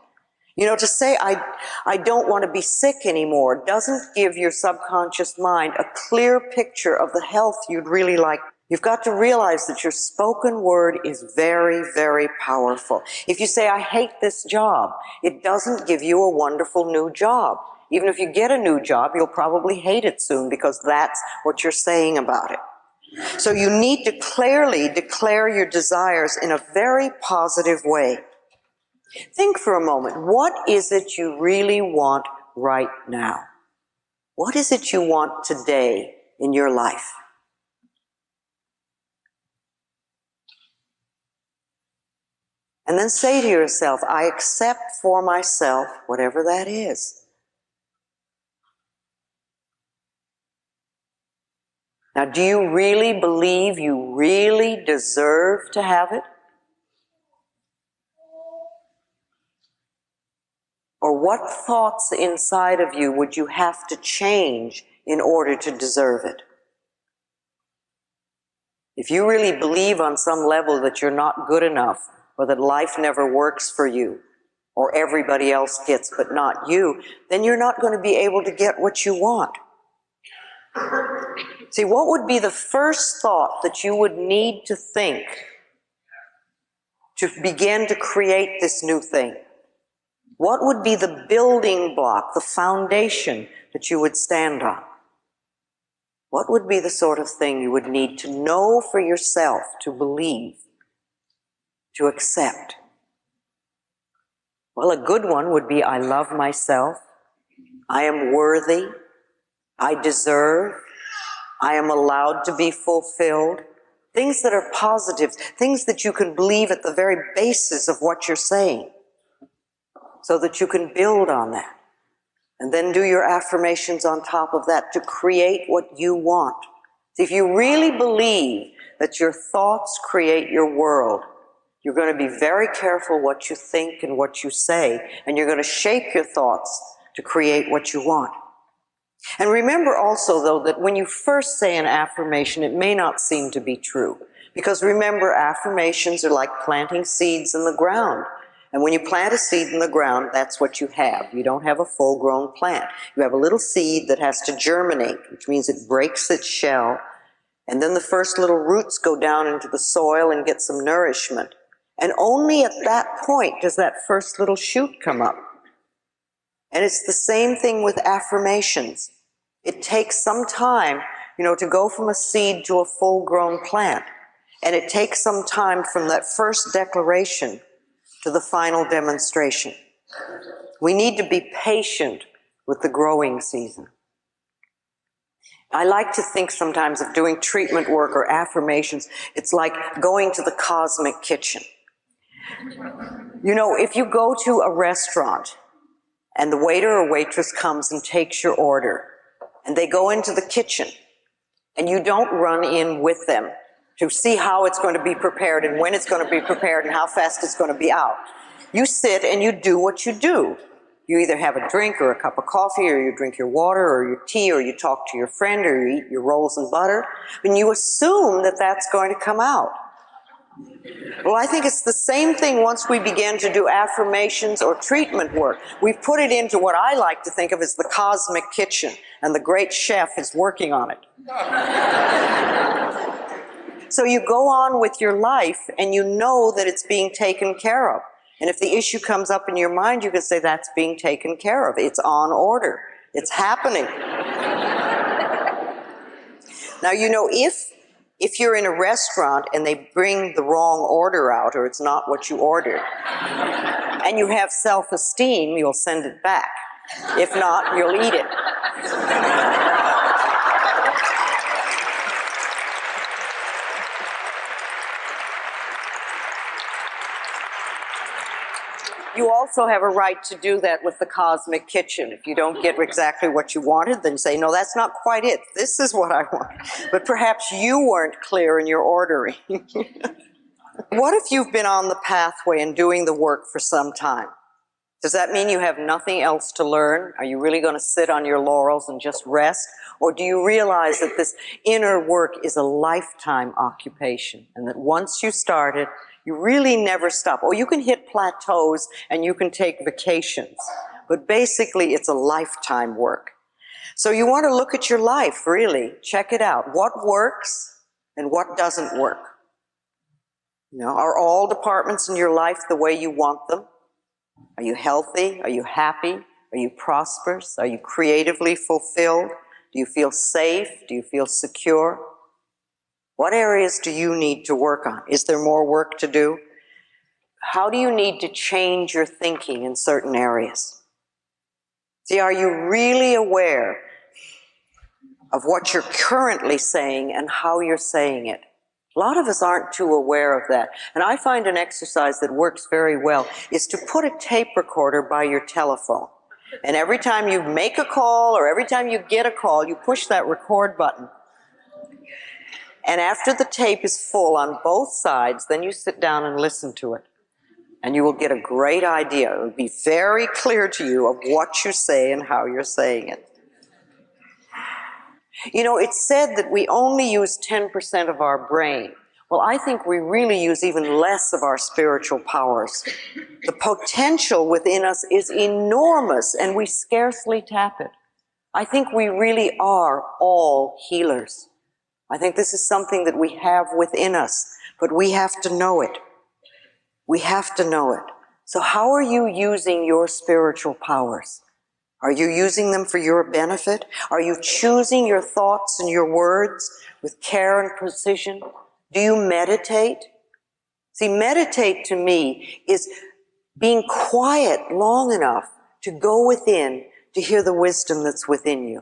You know, to say, I don't want to be sick anymore doesn't give your subconscious mind a clear picture of the health you'd really like. You've got to realize that your spoken word is very, very powerful. If you say, I hate this job, it doesn't give you a wonderful new job. Even if you get a new job, you'll probably hate it soon, because that's what you're saying about it. So you need to clearly declare your desires in a very positive way. Think for a moment, what is it you really want right now? What is it you want today in your life? And then say to yourself, I accept for myself whatever that is. Now, do you really believe you really deserve to have it? Or what thoughts inside of you would you have to change in order to deserve it? If you really believe on some level that you're not good enough, or that life never works for you, or everybody else gets but not you, then you're not going to be able to get what you want. See, what would be the first thought that you would need to think to begin to create this new thing? What would be the building block, the foundation that you would stand on? What would be the sort of thing you would need to know for yourself, to believe, to accept? Well, a good one would be, I love myself, I am worthy, I deserve, I am allowed to be fulfilled. Things that are positive, things that you can believe at the very basis of what you're saying, so that you can build on that. And then do your affirmations on top of that to create what you want. See, if you really believe that your thoughts create your world, you're going to be very careful what you think and what you say, and you're going to shape your thoughts to create what you want. And remember also, though, that when you first say an affirmation, it may not seem to be true. Because remember, affirmations are like planting seeds in the ground. And when you plant a seed in the ground, that's what you have. You don't have a full-grown plant. You have a little seed that has to germinate, which means it breaks its shell, and then the first little roots go down into the soil and get some nourishment. And only at that point does that first little shoot come up. And it's the same thing with affirmations. It takes some time, to go from a seed to a full-grown plant. And it takes some time from that first declaration to the final demonstration. We need to be patient with the growing season. I like to think sometimes of doing treatment work or affirmations. It's like going to the cosmic kitchen. If you go to a restaurant and the waiter or waitress comes and takes your order, and they go into the kitchen, and you don't run in with them to see how it's going to be prepared and when it's going to be prepared and how fast it's going to be out. You sit and you do what you do. You either have a drink or a cup of coffee, or you drink your water or your tea, or you talk to your friend, or you eat your rolls and butter, and you assume that that's going to come out. Well, I think it's the same thing once we begin to do affirmations or treatment work. We've put it into what I like to think of as the cosmic kitchen, and the great chef is working on it. So you go on with your life, and you know that it's being taken care of. And if the issue comes up in your mind, you can say, that's being taken care of. It's on order. It's happening. Now, you know, if you're in a restaurant and they bring the wrong order out, or it's not what you ordered, and you have self-esteem, you'll send it back. If not, you'll eat it. You also have a right to do that with the cosmic kitchen. If you don't get exactly what you wanted, then say, no, that's not quite it. This is what I want. But perhaps you weren't clear in your ordering. What if you've been on the pathway and doing the work for some time? Does that mean you have nothing else to learn? Are you really going to sit on your laurels and just rest? Or do you realize that this inner work is a lifetime occupation, and that once you start it, you really never stop? Or you can hit plateaus and you can take vacations, but basically it's a lifetime work. So you want to look at your life, really. Check it out. What works and what doesn't work? You know, are all departments in your life the way you want them? Are you healthy? Are you happy? Are you prosperous? Are you creatively fulfilled? Do you feel safe? Do you feel secure? What areas do you need to work on? Is there more work to do? How do you need to change your thinking in certain areas? See, are you really aware of what you're currently saying and how you're saying it? A lot of us aren't too aware of that. And I find an exercise that works very well is to put a tape recorder by your telephone. And every time you make a call or every time you get a call, you push that record button. And after the tape is full on both sides, then you sit down and listen to it. And you will get a great idea. It will be very clear to you of what you say and how you're saying it. You know, it's said that we only use 10% of our brain. Well, I think we really use even less of our spiritual powers. The potential within us is enormous, and we scarcely tap it. I think we really are all healers. I think this is something that we have within us, but we have to know it. We have to know it. So how are you using your spiritual powers? Are you using them for your benefit? Are you choosing your thoughts and your words with care and precision? Do you meditate? See, meditate to me is being quiet long enough to go within to hear the wisdom that's within you.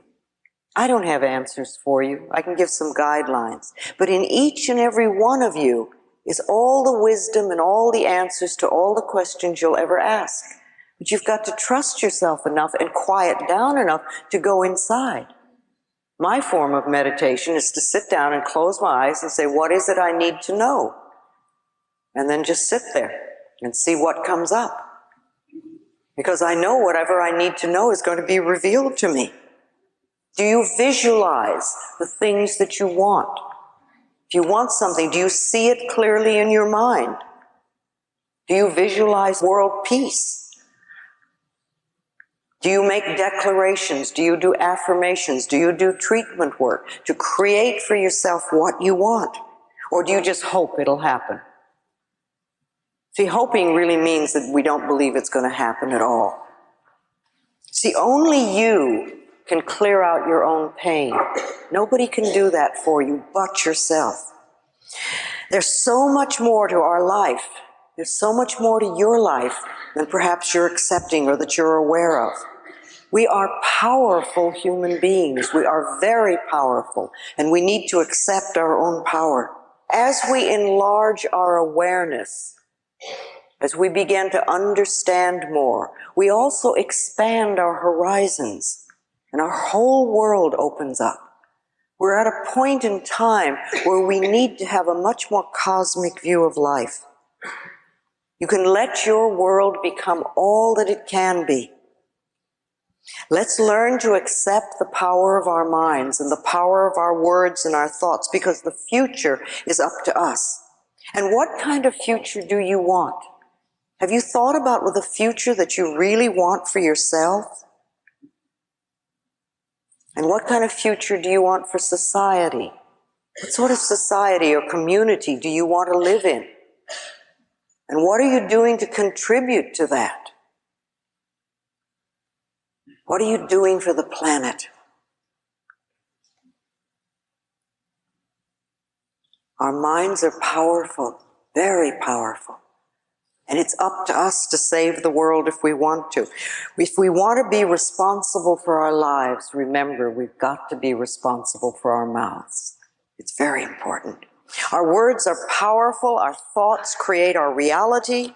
I don't have answers for you. I can give some guidelines. But in each and every one of you is all the wisdom and all the answers to all the questions you'll ever ask. But you've got to trust yourself enough and quiet down enough to go inside. My form of meditation is to sit down and close my eyes and say, what is it I need to know? And then just sit there and see what comes up. Because I know whatever I need to know is going to be revealed to me. Do you visualize the things that you want? If you want something, do you see it clearly in your mind? Do you visualize world peace? Do you make declarations? Do you do affirmations? Do you do treatment work to create for yourself what you want? Or do you just hope it'll happen? See, hoping really means that we don't believe it's going to happen at all. See, only you can clear out your own pain. Nobody can do that for you but yourself. There's so much more to our life. There's so much more to your life than perhaps you're accepting or that you're aware of. We are powerful human beings. We are very powerful, and we need to accept our own power. As we enlarge our awareness, as we begin to understand more, we also expand our horizons, and our whole world opens up. We're at a point in time where we need to have a much more cosmic view of life. You can let your world become all that it can be. Let's learn to accept the power of our minds and the power of our words and our thoughts, because the future is up to us. And what kind of future do you want? Have you thought about the future that you really want for yourself? And what kind of future do you want for society? What sort of society or community do you want to live in? And what are you doing to contribute to that? What are you doing for the planet? Our minds are powerful, very powerful. And it's up to us to save the world if we want to. If we want to be responsible for our lives, remember, we've got to be responsible for our mouths. It's very important. Our words are powerful. Our thoughts create our reality.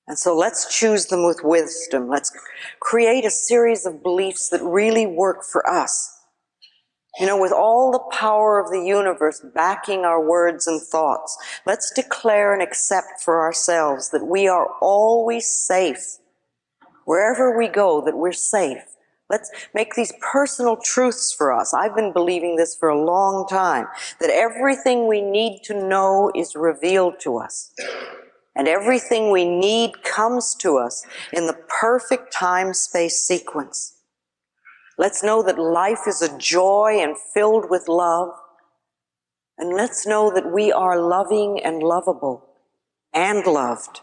And so let's choose them with wisdom. Let's create a series of beliefs that really work for us. You know, with all the power of the universe backing our words and thoughts, let's declare and accept for ourselves that we are always safe. Wherever we go, that we're safe. Let's make these personal truths for us. I've been believing this for a long time, that everything we need to know is revealed to us. And everything we need comes to us in the perfect time-space sequence. Let's know that life is a joy and filled with love. And let's know that we are loving and lovable and loved.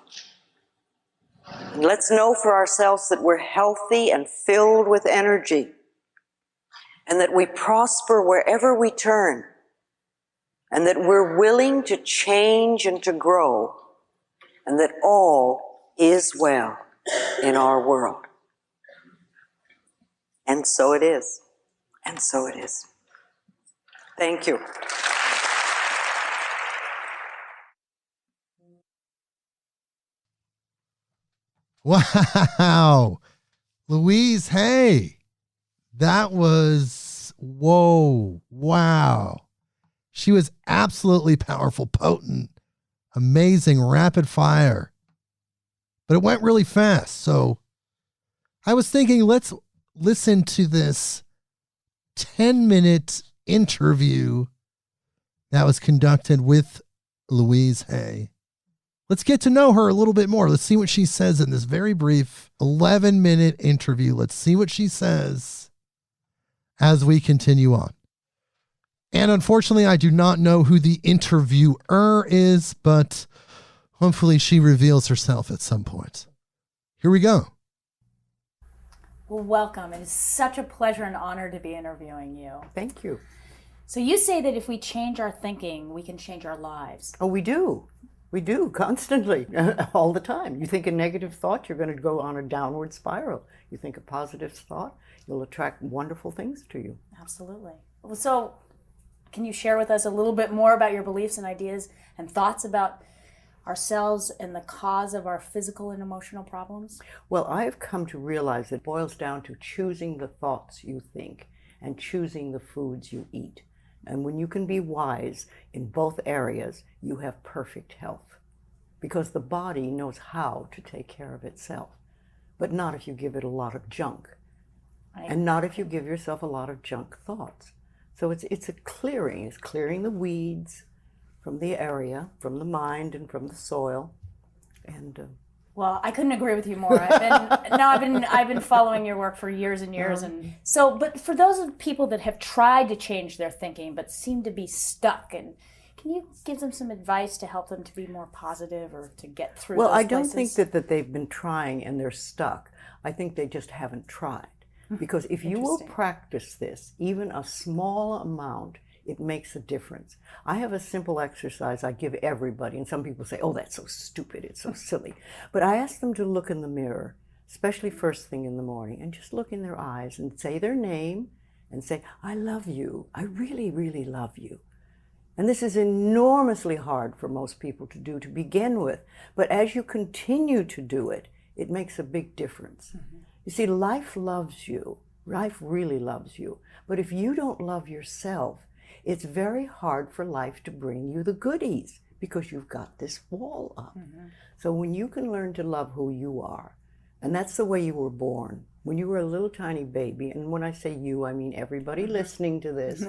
And let's know for ourselves that we're healthy and filled with energy. And that we prosper wherever we turn. And that we're willing to change and to grow. And that all is well in our world. And so it is. And so it is. Thank you. Wow. Louise Hay. That was, whoa, wow. She was absolutely powerful, potent, amazing, rapid fire. But it went really fast. So I was thinking, let's listen to this 10-minute interview that was conducted with Louise Hay. Let's get to know her a little bit more. Let's see what she says in this very brief 11-minute interview. Let's see what she says as we continue on. And unfortunately, I do not know who the interviewer is, but hopefully she reveals herself at some point. Here we go. Well, welcome. It is such a pleasure and honor to be interviewing you. Thank you. So you say that if we change our thinking, we can change our lives. Oh, we do. We do, constantly, all the time. You think a negative thought, you're going to go on a downward spiral. You think a positive thought, you'll attract wonderful things to you. Absolutely. Well, so can you share with us a little bit more about your beliefs and ideas and thoughts about ourselves and the cause of our physical and emotional problems? Well, I have come to realize it boils down to choosing the thoughts you think and choosing the foods you eat. And when you can be wise in both areas, you have perfect health. Because the body knows how to take care of itself, but not if you give it a lot of junk. And not if you give yourself a lot of junk thoughts. So it's a clearing. It's clearing the weeds from the area, from the mind and from the soil. And well, I couldn't agree with you more. I've been following your work for years and years, and so. But for those people that have tried to change their thinking but seem to be stuck, and can you give them some advice to help them to be more positive or to get through? Well, those I don't places? think that they've been trying and they're stuck. I think they just haven't tried. Because if you will practice this, even a small amount, it makes a difference. I have a simple exercise I give everybody, and some people say, oh, that's so stupid, it's so silly. But I ask them to look in the mirror, especially first thing in the morning, and just look in their eyes and say their name and say, I love you. I really, really love you. And this is enormously hard for most people to do to begin with. But as you continue to do it, it makes a big difference. Mm-hmm. You see, life loves you. Life really loves you. But if you don't love yourself, it's very hard for life to bring you the goodies because you've got this wall up. Mm-hmm. So when you can learn to love who you are, and that's the way you were born, when you were a little tiny baby, and when I say you, I mean everybody listening to this,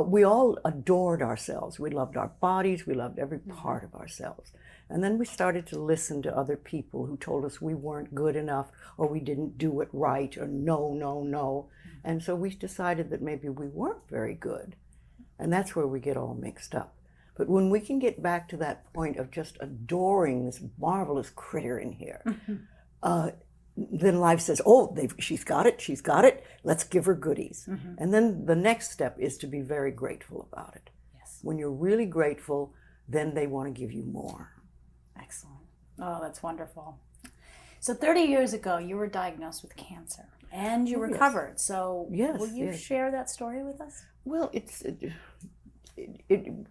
we all adored ourselves. We loved our bodies, we loved every part of ourselves. And then we started to listen to other people who told us we weren't good enough, or we didn't do it right, or no, no, no. And so we decided that maybe we weren't very good. And that's where we get all mixed up. But when we can get back to that point of just adoring this marvelous critter in here, then life says, oh, she's got it, let's give her goodies. And then the next step is to be very grateful about it. Yes. When you're really grateful, then they want to give you more. Excellent. Oh, that's wonderful. So 30 years ago, you were diagnosed with cancer and you recovered. So will you share that story with us? Well,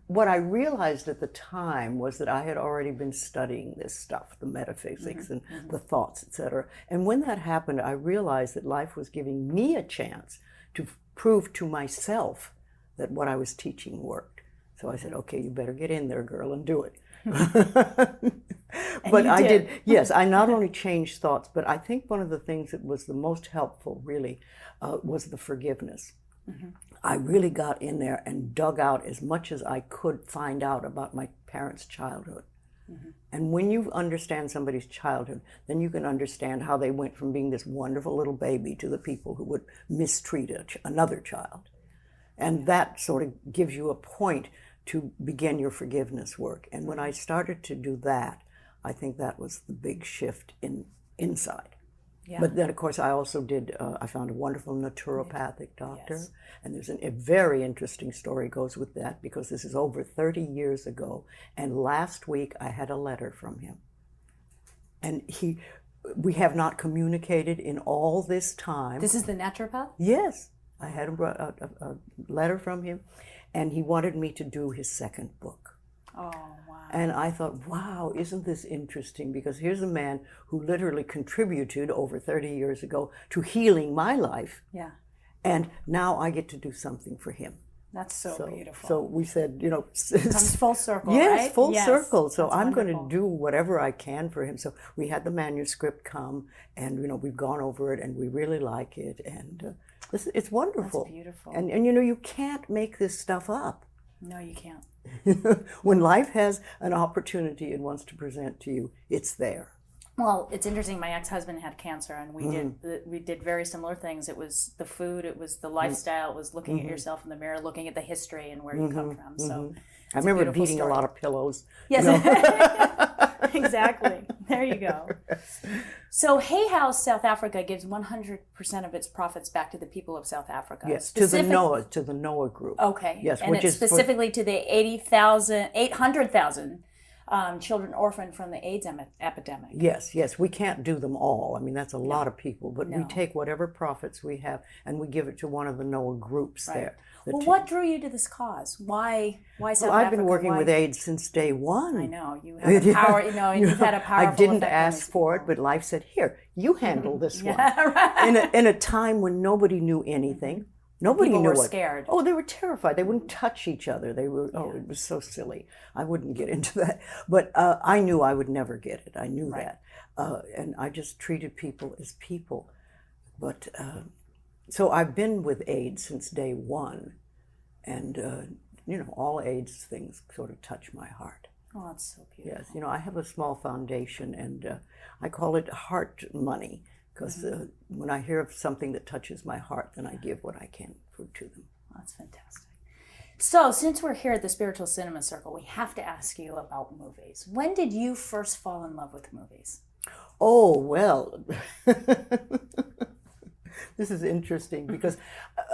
what I realized at the time was that I had already been studying this stuff, the metaphysics and the thoughts, etc. And when that happened, I realized that life was giving me a chance to prove to myself that what I was teaching worked. So I said, okay, you better get in there, girl, and do it. But I did. Yes, I not only changed thoughts, but I think one of the things that was the most helpful really was the forgiveness. I really got in there and dug out as much as I could find out about my parents' childhood. And when you understand somebody's childhood, then you can understand how they went from being this wonderful little baby to the people who would mistreat another child. And that sort of gives you a point to begin your forgiveness work. And when I started to do that, I think that was the big shift inside. Yeah. But then, of course, I also I found a wonderful naturopathic doctor. Yes. And there's a very interesting story goes with that, because this is over 30 years ago. And last week, I had a letter from him. And we have not communicated in all this time. This is the naturopath? Yes. I had a letter from him, and he wanted me to do his second book. Oh, wow. And I thought, wow, isn't this interesting? Because here's a man who literally contributed over 30 years ago to healing my life. Yeah. And now I get to do something for him. That's so beautiful. So we said, it comes full circle, yes, right? Full circle. So I'm wonderful. going to do whatever I can for him. So we had the manuscript come, and we've gone over it, and we really like it, and it's wonderful. That's beautiful. And you can't make this stuff up. No, you can't. When life has an opportunity it wants to present to you, it's there. Well, it's interesting. My ex-husband had cancer, and we did very similar things. It was the food, it was the lifestyle, it was looking at yourself in the mirror, looking at the history and where you come from. So I remember beating a lot of pillows. Yes, exactly. There you go. So Hay House South Africa gives 100% of its profits back to the people of South Africa. Yes, to the NOAA group. Okay. Yes, and it's specifically to the 800,000 children orphaned from the AIDS epidemic. Yes, we can't do them all. I mean, that's a lot of people, but we take whatever profits we have and we give it to one of the NOAA groups there. Well, what drew you to this cause? Why South Africa? I've been working with AIDS since day one. I know. You have a power, you've had a powerful I didn't ask for it, but life said, here, you handle this one. In a time when nobody knew anything. Nobody People knew were what. Scared. Oh, they were terrified. They wouldn't touch each other. They were. Oh, it was so silly. I wouldn't get into that. But I knew I would never get it. I knew that, and I just treated people as people. But so I've been with AIDS since day one, and all AIDS things sort of touch my heart. Oh, that's so beautiful. Yes, I have a small foundation, and I call it Heart Money. Because when I hear of something that touches my heart, then I give what I can to them. That's fantastic. So, since we're here at the Spiritual Cinema Circle, we have to ask you about movies. When did you first fall in love with movies? Oh, well, this is interesting because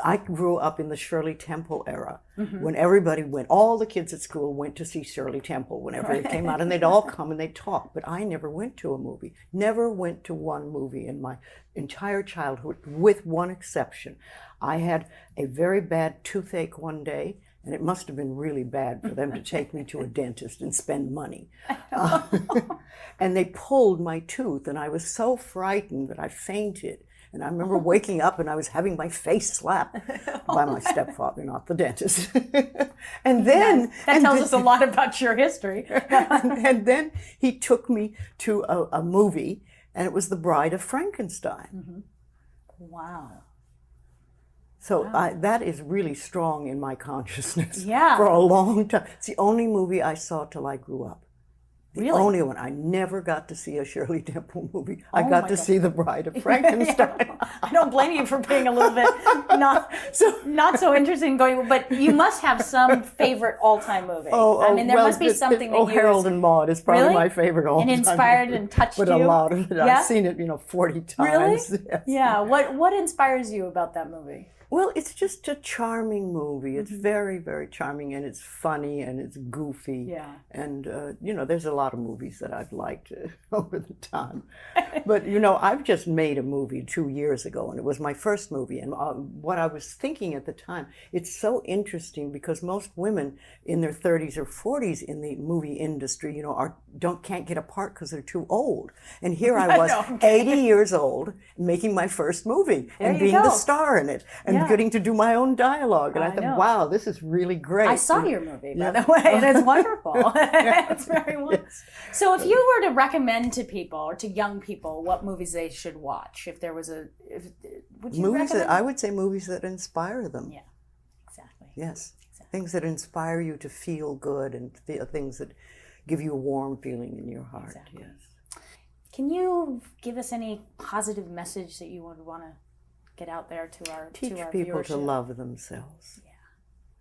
I grew up in the Shirley Temple era when everybody all the kids at school went to see Shirley Temple whenever it came out, and they'd all come and they'd talk. But I never went to a movie, never went to one movie in my entire childhood, with one exception. I had a very bad toothache one day, and it must have been really bad for them to take me to a dentist and spend money. And they pulled my tooth, and I was so frightened that I fainted. And I remember waking up and I was having my face slapped by my stepfather, not the dentist. And then... That tells us a lot about your history. and then he took me to a movie, and it was The Bride of Frankenstein. Wow. So that is really strong in my consciousness Yeah. for a long time. It's the only movie I saw till I grew up. The Really? only one. I never got to see a Shirley Temple movie. I Oh got my to God. see The Bride of Frankenstein. Yeah. I don't blame you for being a little bit not so interested in going, but you must have some favorite all-time movie. I mean, there must be something that you... Harold and Maude is probably Really? my favorite all-time And inspired movie. and touched But you? a lot of it. Yeah? I've seen it, 40 Really? times. Yes. Yeah. What inspires you about that movie? Well, it's just a charming movie. It's very, very charming, and it's funny, and it's goofy. Yeah. And, there's a lot of movies that I've liked over the time. But, I've just made a movie 2 years ago, and it was my first movie. And what I was thinking at the time, it's so interesting because most women in their 30s or 40s in the movie industry, can't get a part because they're too old. And here I was, 80 years old, making my first movie and being the star in it. And getting to do my own dialogue. And I thought, wow, this is really great. I saw your movie, by the way, and it's wonderful. It's very wonderful. Yes. So if you were to recommend to people or to young people what movies they should watch, would you recommend? I would say movies that inspire them. Yeah, exactly. Yes. Exactly. Things that inspire you to feel good and things that give you a warm feeling in your heart. Exactly. Yes. Can you give us any positive message that you would want to get out there to our Teach to our people viewership? to love themselves. Yeah.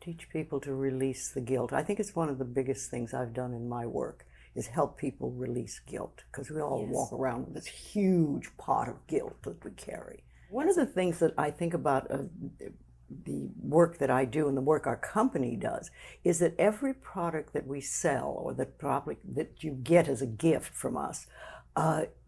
Teach people to release the guilt. I think it's one of the biggest things I've done in my work is help people release guilt, because we all walk around with this huge pot of guilt that we carry. One of the things that I think about the work that I do and the work our company does is that every product that we sell or that you get as a gift from us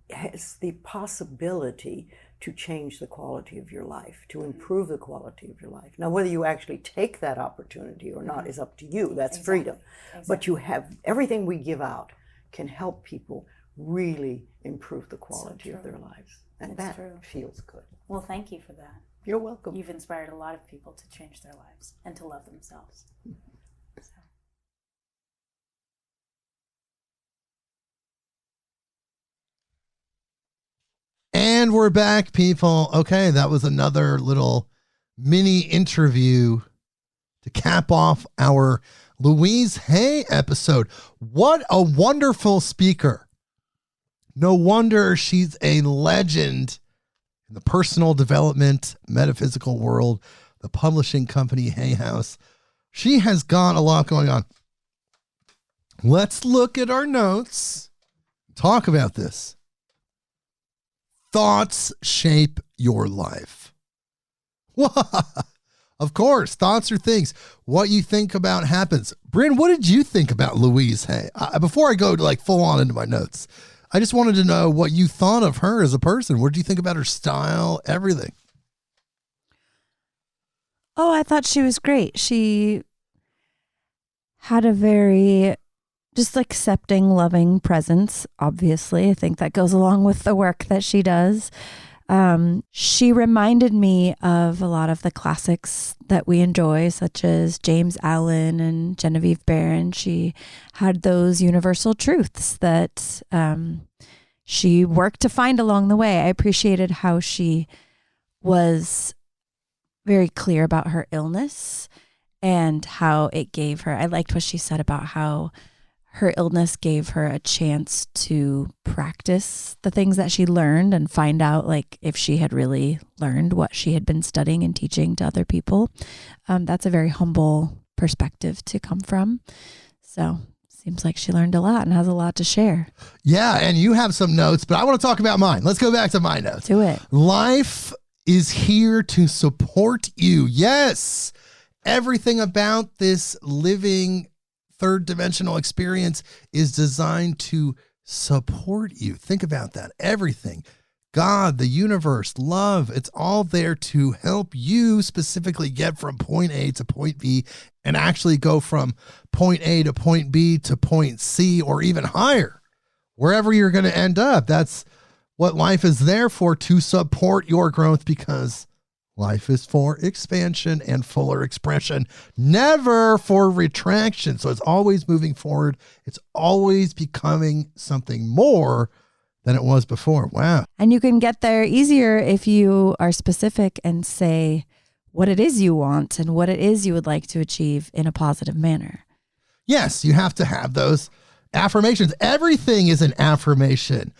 has the possibility to change the quality of your life, to improve the quality of your life. Now, whether you actually take that opportunity or not is up to you. That's freedom. But you have everything we give out can help people really improve the quality of their lives. And that feels good. Well, thank you for that. You're welcome. You've inspired a lot of people to change their lives and to love themselves. And we're back, people. Okay, that was another little mini interview to cap off our Louise Hay episode. What a wonderful speaker. No wonder she's a legend in the personal development, metaphysical world, the publishing company Hay House. She has got a lot going on. Let's look at our notes. Talk about this. Thoughts shape your life. Of course, thoughts are things. What you think about happens. Brynn, what did you think about Louise Hay? Before I go to full on into my notes, I just wanted to know what you thought of her as a person. What did you think about her style, everything? Oh, I thought she was great. She had a very just accepting, loving presence, obviously. I think that goes along with the work that she does. She reminded me of a lot of the classics that we enjoy, such as James Allen and Genevieve Barron. She had those universal truths that she worked to find along the way. I appreciated how she was very clear about her illness and how it gave her, I liked what she said about how her illness gave her a chance to practice the things that she learned and find out if she had really learned what she had been studying and teaching to other people. That's a very humble perspective to come from. So seems like she learned a lot and has a lot to share. Yeah, and you have some notes, but I want to talk about mine. Let's go back to my notes. Do it. Life is here to support you. Yes, everything about this living third dimensional experience is designed to support you. Think about that. Everything, God, the universe, love, it's all there to help you specifically get from point A to point B and actually go from point A to point B to point C or even higher, wherever you're going to end up. That's what life is there for, to support your growth, because life is for expansion and fuller expression, never for retraction. So it's always moving forward. It's always becoming something more than it was before. Wow. And you can get there easier if you are specific and say what it is you want and what it is you would like to achieve in a positive manner. Yes, you have to have those affirmations. Everything is an affirmation,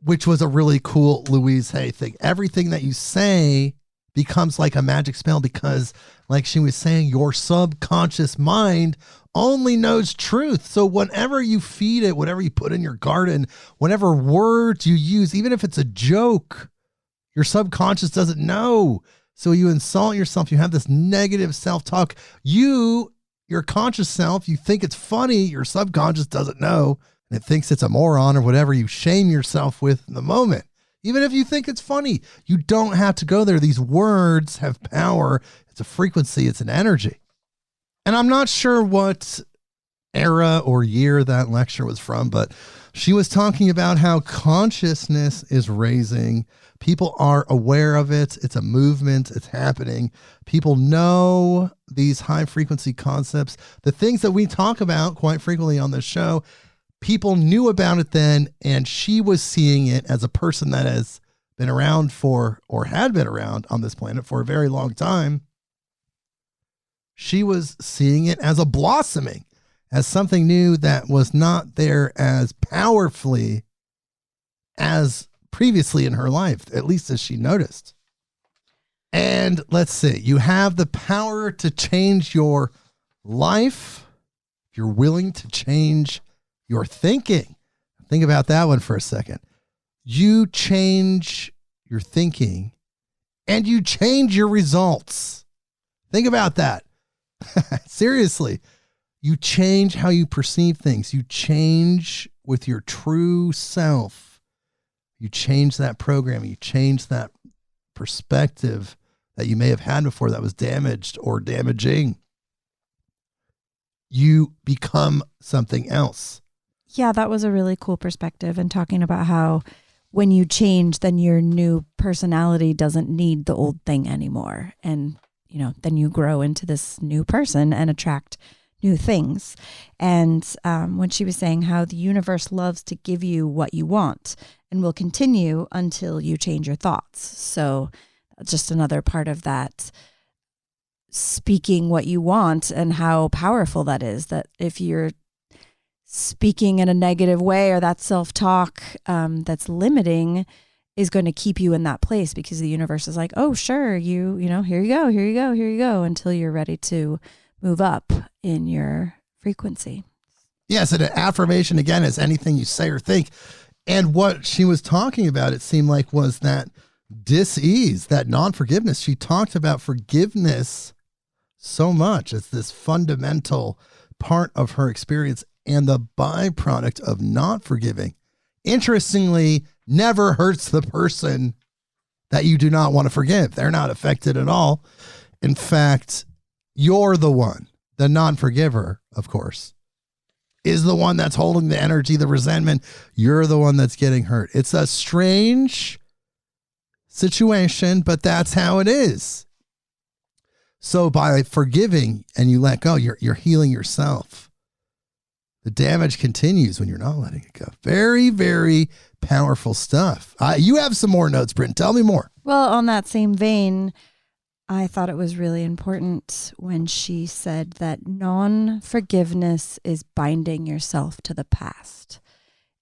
which was a really cool Louise Hay thing. Everything that you say becomes like a magic spell because, like she was saying, your subconscious mind only knows truth. So whenever you feed it, whatever you put in your garden, whatever words you use, even if it's a joke, your subconscious doesn't know. So you insult yourself. You have this negative self-talk. Your conscious self, you think it's funny. Your subconscious doesn't know. And it thinks it's a moron or whatever you shame yourself with in the moment. Even if you think it's funny, you don't have to go there. These words have power. It's a frequency. It's an energy. And I'm not sure what era or year that lecture was from, but she was talking about how consciousness is raising. People are aware of it. It's a movement. It's happening. People know these high frequency concepts. The things that we talk about quite frequently on this show, people knew about it then, and she was seeing it as a person that has been around for, or had been around on this planet for a very long time. She was seeing it as a blossoming, as something new that was not there as powerfully as previously in her life, at least as she noticed. And let's see, you have the power to change your life if you're willing to change your thinking. Think about that one for a second. You change your thinking and you change your results. Think about that. Seriously, you change how you perceive things. You change with your true self. You change that program. You change that perspective that you may have had before that was damaged or damaging. You become something else. Yeah, that was a really cool perspective, and talking about how when you change, then your new personality doesn't need the old thing anymore. And, then you grow into this new person and attract new things. And when she was saying how the universe loves to give you what you want and will continue until you change your thoughts. So just another part of that, speaking what you want and how powerful that is, that if you're speaking in a negative way or that self-talk that's limiting is going to keep you in that place, because the universe is like, oh, sure, here you go, until you're ready to move up in your frequency. Yes, and an affirmation, again, is anything you say or think. And what she was talking about, it seemed like, was that dis-ease, that non-forgiveness. She talked about forgiveness so much as this fundamental part of her experience, and the byproduct of not forgiving, interestingly, never hurts the person that you do not want to forgive. They're not affected at all. In fact, you're the one, the non-forgiver, of course, is the one that's holding the energy, the resentment. You're the one that's getting hurt. It's a strange situation, but that's how it is. So by forgiving and you let go, you're healing yourself. The damage continues when you're not letting it go. Very, very powerful stuff. You have some more notes, Brynn. Tell me more. Well, on that same vein, I thought it was really important when she said that non-forgiveness is binding yourself to the past,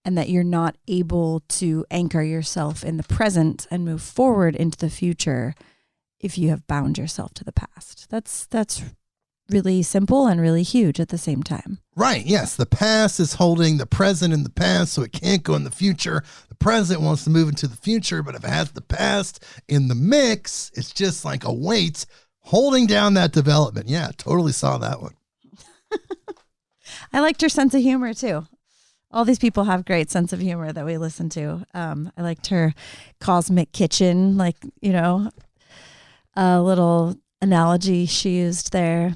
and that you're not able to anchor yourself in the present and move forward into the future if you have bound yourself to the past. That's really simple and really huge at the same time. Right. Yes. The past is holding the present in the past, so it can't go in the future. The present wants to move into the future, but if it has the past in the mix, it's just like a weight holding down that development. Yeah, totally saw that one. I liked her sense of humor too. All these people have great sense of humor that we listen to. I liked her cosmic kitchen, a little analogy she used there.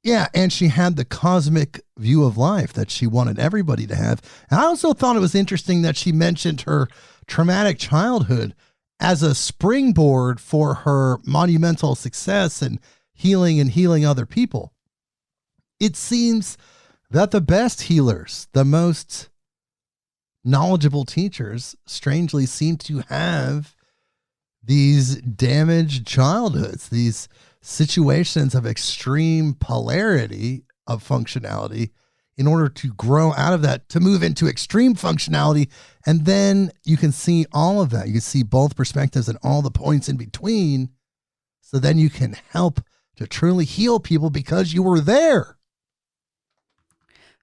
Yeah, and she had the cosmic view of life that she wanted everybody to have. And I also thought it was interesting that she mentioned her traumatic childhood as a springboard for her monumental success and healing other people. It seems that the best healers, the most knowledgeable teachers strangely seem to have these damaged childhoods, these situations of extreme polarity of functionality in order to grow out of that, to move into extreme functionality. And then you can see all of that. You can see both perspectives and all the points in between. So then you can help to truly heal people because you were there.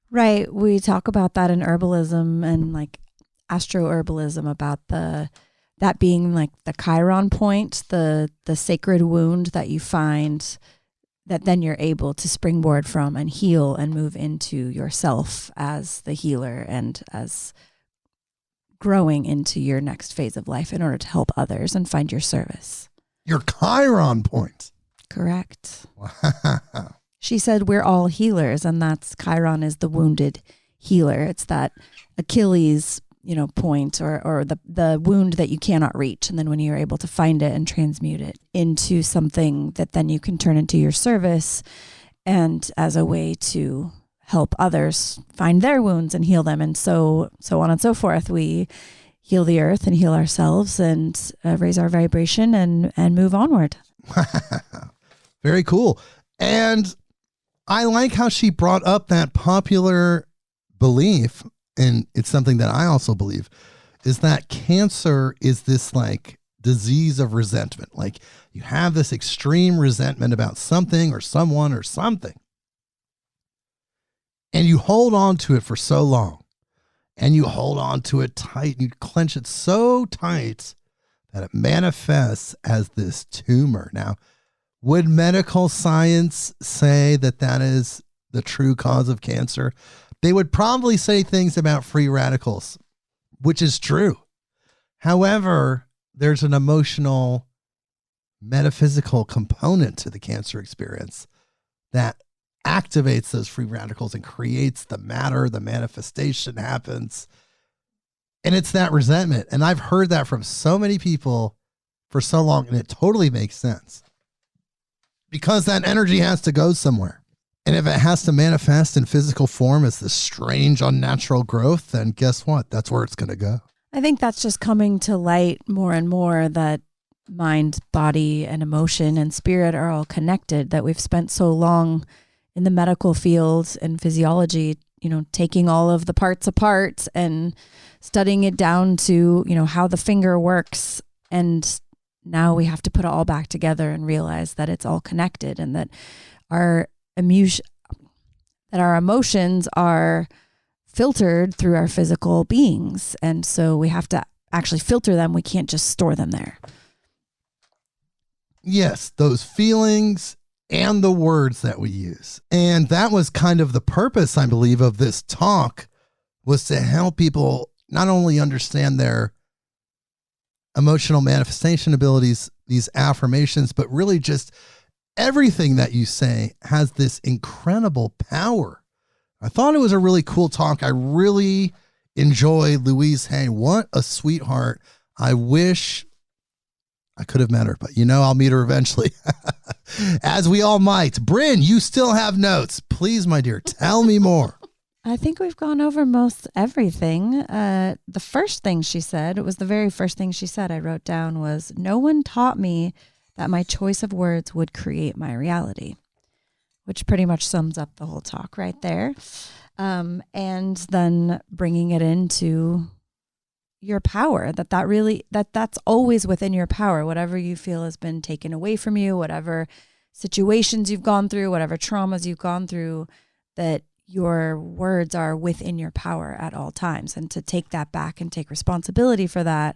Right. We talk about that in herbalism and like astroherbalism about that being like the Chiron point, the sacred wound that you find that then you're able to springboard from and heal and move into yourself as the healer and as growing into your next phase of life in order to help others and find your service. Your Chiron point. Correct. Wow. She said we're all healers, and that's Chiron is the wounded healer. It's that Achilles, point or the wound that you cannot reach. And then when you're able to find it and transmute it into something that then you can turn into your service and as a way to help others find their wounds and heal them. And so on and so forth. We heal the earth and heal ourselves and raise our vibration and move onward. Very cool. And I like how she brought up that popular belief, and it's something that I also believe, is that cancer is this like disease of resentment. Like you have this extreme resentment about something or someone or something, and you hold on to it for so long, and you hold on to it tight, and you clench it so tight that it manifests as this tumor. Now, would medical science say that that is the true cause of cancer? They would probably say things about free radicals, which is true. However, there's an emotional, metaphysical component to the cancer experience that activates those free radicals and creates the matter, the manifestation happens. And it's that resentment. And I've heard that from so many people for so long, and it totally makes sense. Because that energy has to go somewhere. And if it has to manifest in physical form as this strange, unnatural growth, then guess what? That's where it's going to go. I think that's just coming to light more and more that mind, body, and emotion and spirit are all connected, that we've spent so long in the medical field and physiology, taking all of the parts apart and studying it down to, how the finger works. And now we have to put it all back together and realize that it's all connected and that our emotions are filtered through our physical beings. And so we have to actually filter them. We can't just store them there. Yes, those feelings and the words that we use. And that was kind of the purpose, I believe, of this talk, was to help people not only understand their emotional manifestation abilities, these affirmations, but really just everything that you say has this incredible power. I thought it was a really cool talk. I really enjoyed Louise Hay. What a sweetheart. I wish I could have met her, but I'll meet her eventually, as we all might. Brynn, you still have notes. Please, my dear, tell me more. I think we've gone over most everything. The first thing she said, it was the very first thing she said I wrote down, was, no one taught me that my choice of words would create my reality, which pretty much sums up the whole talk right there. And then bringing it into your power, that's always within your power. Whatever you feel has been taken away from you, whatever situations you've gone through, whatever traumas you've gone through, that your words are within your power at all times. And to take that back and take responsibility for that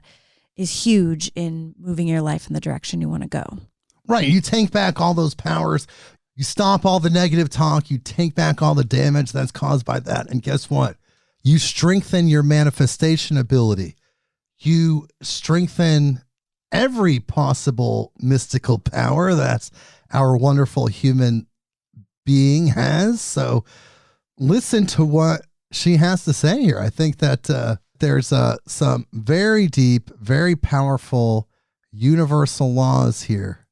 is huge in moving your life in the direction you want to go. Right. You take back all those powers. You stop all the negative talk. You take back all the damage that's caused by that. And guess what? You strengthen your manifestation ability. You strengthen every possible mystical power that our wonderful human being has. So listen to what she has to say here. I think that there's some very deep, very powerful universal laws here.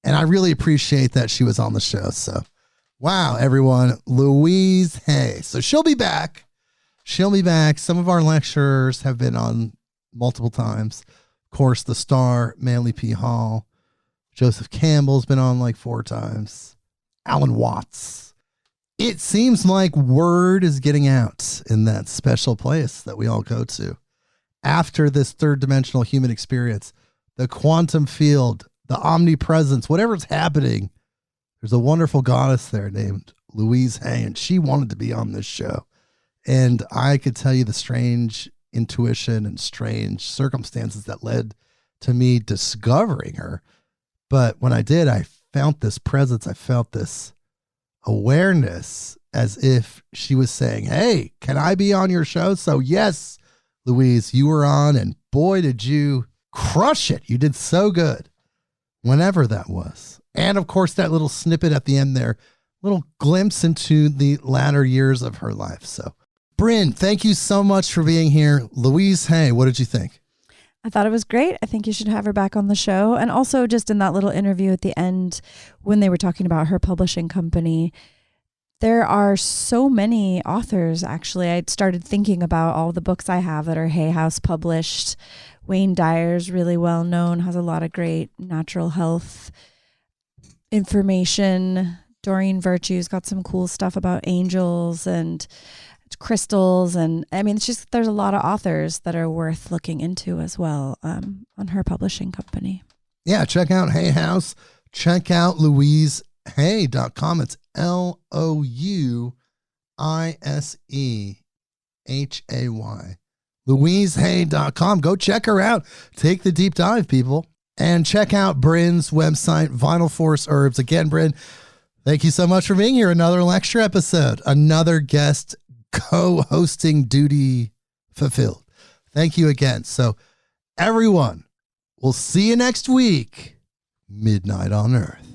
And I really appreciate that she was on the show. So, wow, everyone, Louise Hay. So she'll be back. she'll be back. Some of our lecturers have been on multiple times. Of course, the star, Manly P. Hall. Joseph Campbell's been on like 4 times. Alan Watts. It seems like word is getting out in that special place that we all go to. After this third dimensional human experience, the quantum field, the omnipresence, whatever's happening, there's a wonderful goddess there named Louise Hay, and she wanted to be on this show. And I could tell you the strange intuition and strange circumstances that led to me discovering her. But when I did, I felt this presence. I felt this awareness as if she was saying, hey, can I be on your show? So yes, Louise, you were on, and boy, did you crush it. You did so good, whenever that was. And of course, that little snippet at the end there, little glimpse into the latter years of her life. So Brynn, thank you so much for being here. Louise Hay, what did you think? I thought it was great. I think you should have her back on the show. And also just in that little interview at the end, when they were talking about her publishing company, there are so many authors, actually. I started thinking about all the books I have that are Hay House published. Wayne Dyer's really well known, has a lot of great natural health information. Doreen Virtue's got some cool stuff about angels and crystals. And I mean, it's just, there's a lot of authors that are worth looking into as well on her publishing company. Yeah, check out Hay House. Check out LouiseHay.com. It's LouiseHay. LouiseHay.com. Go check her out. Take the deep dive, people. And check out Brynn's website, Vital Force Herbs. Again, Brynn, thank you so much for being here. Another lecture episode. Another guest co-hosting duty fulfilled. Thank you again. So everyone, we'll see you next week. Midnight on Earth.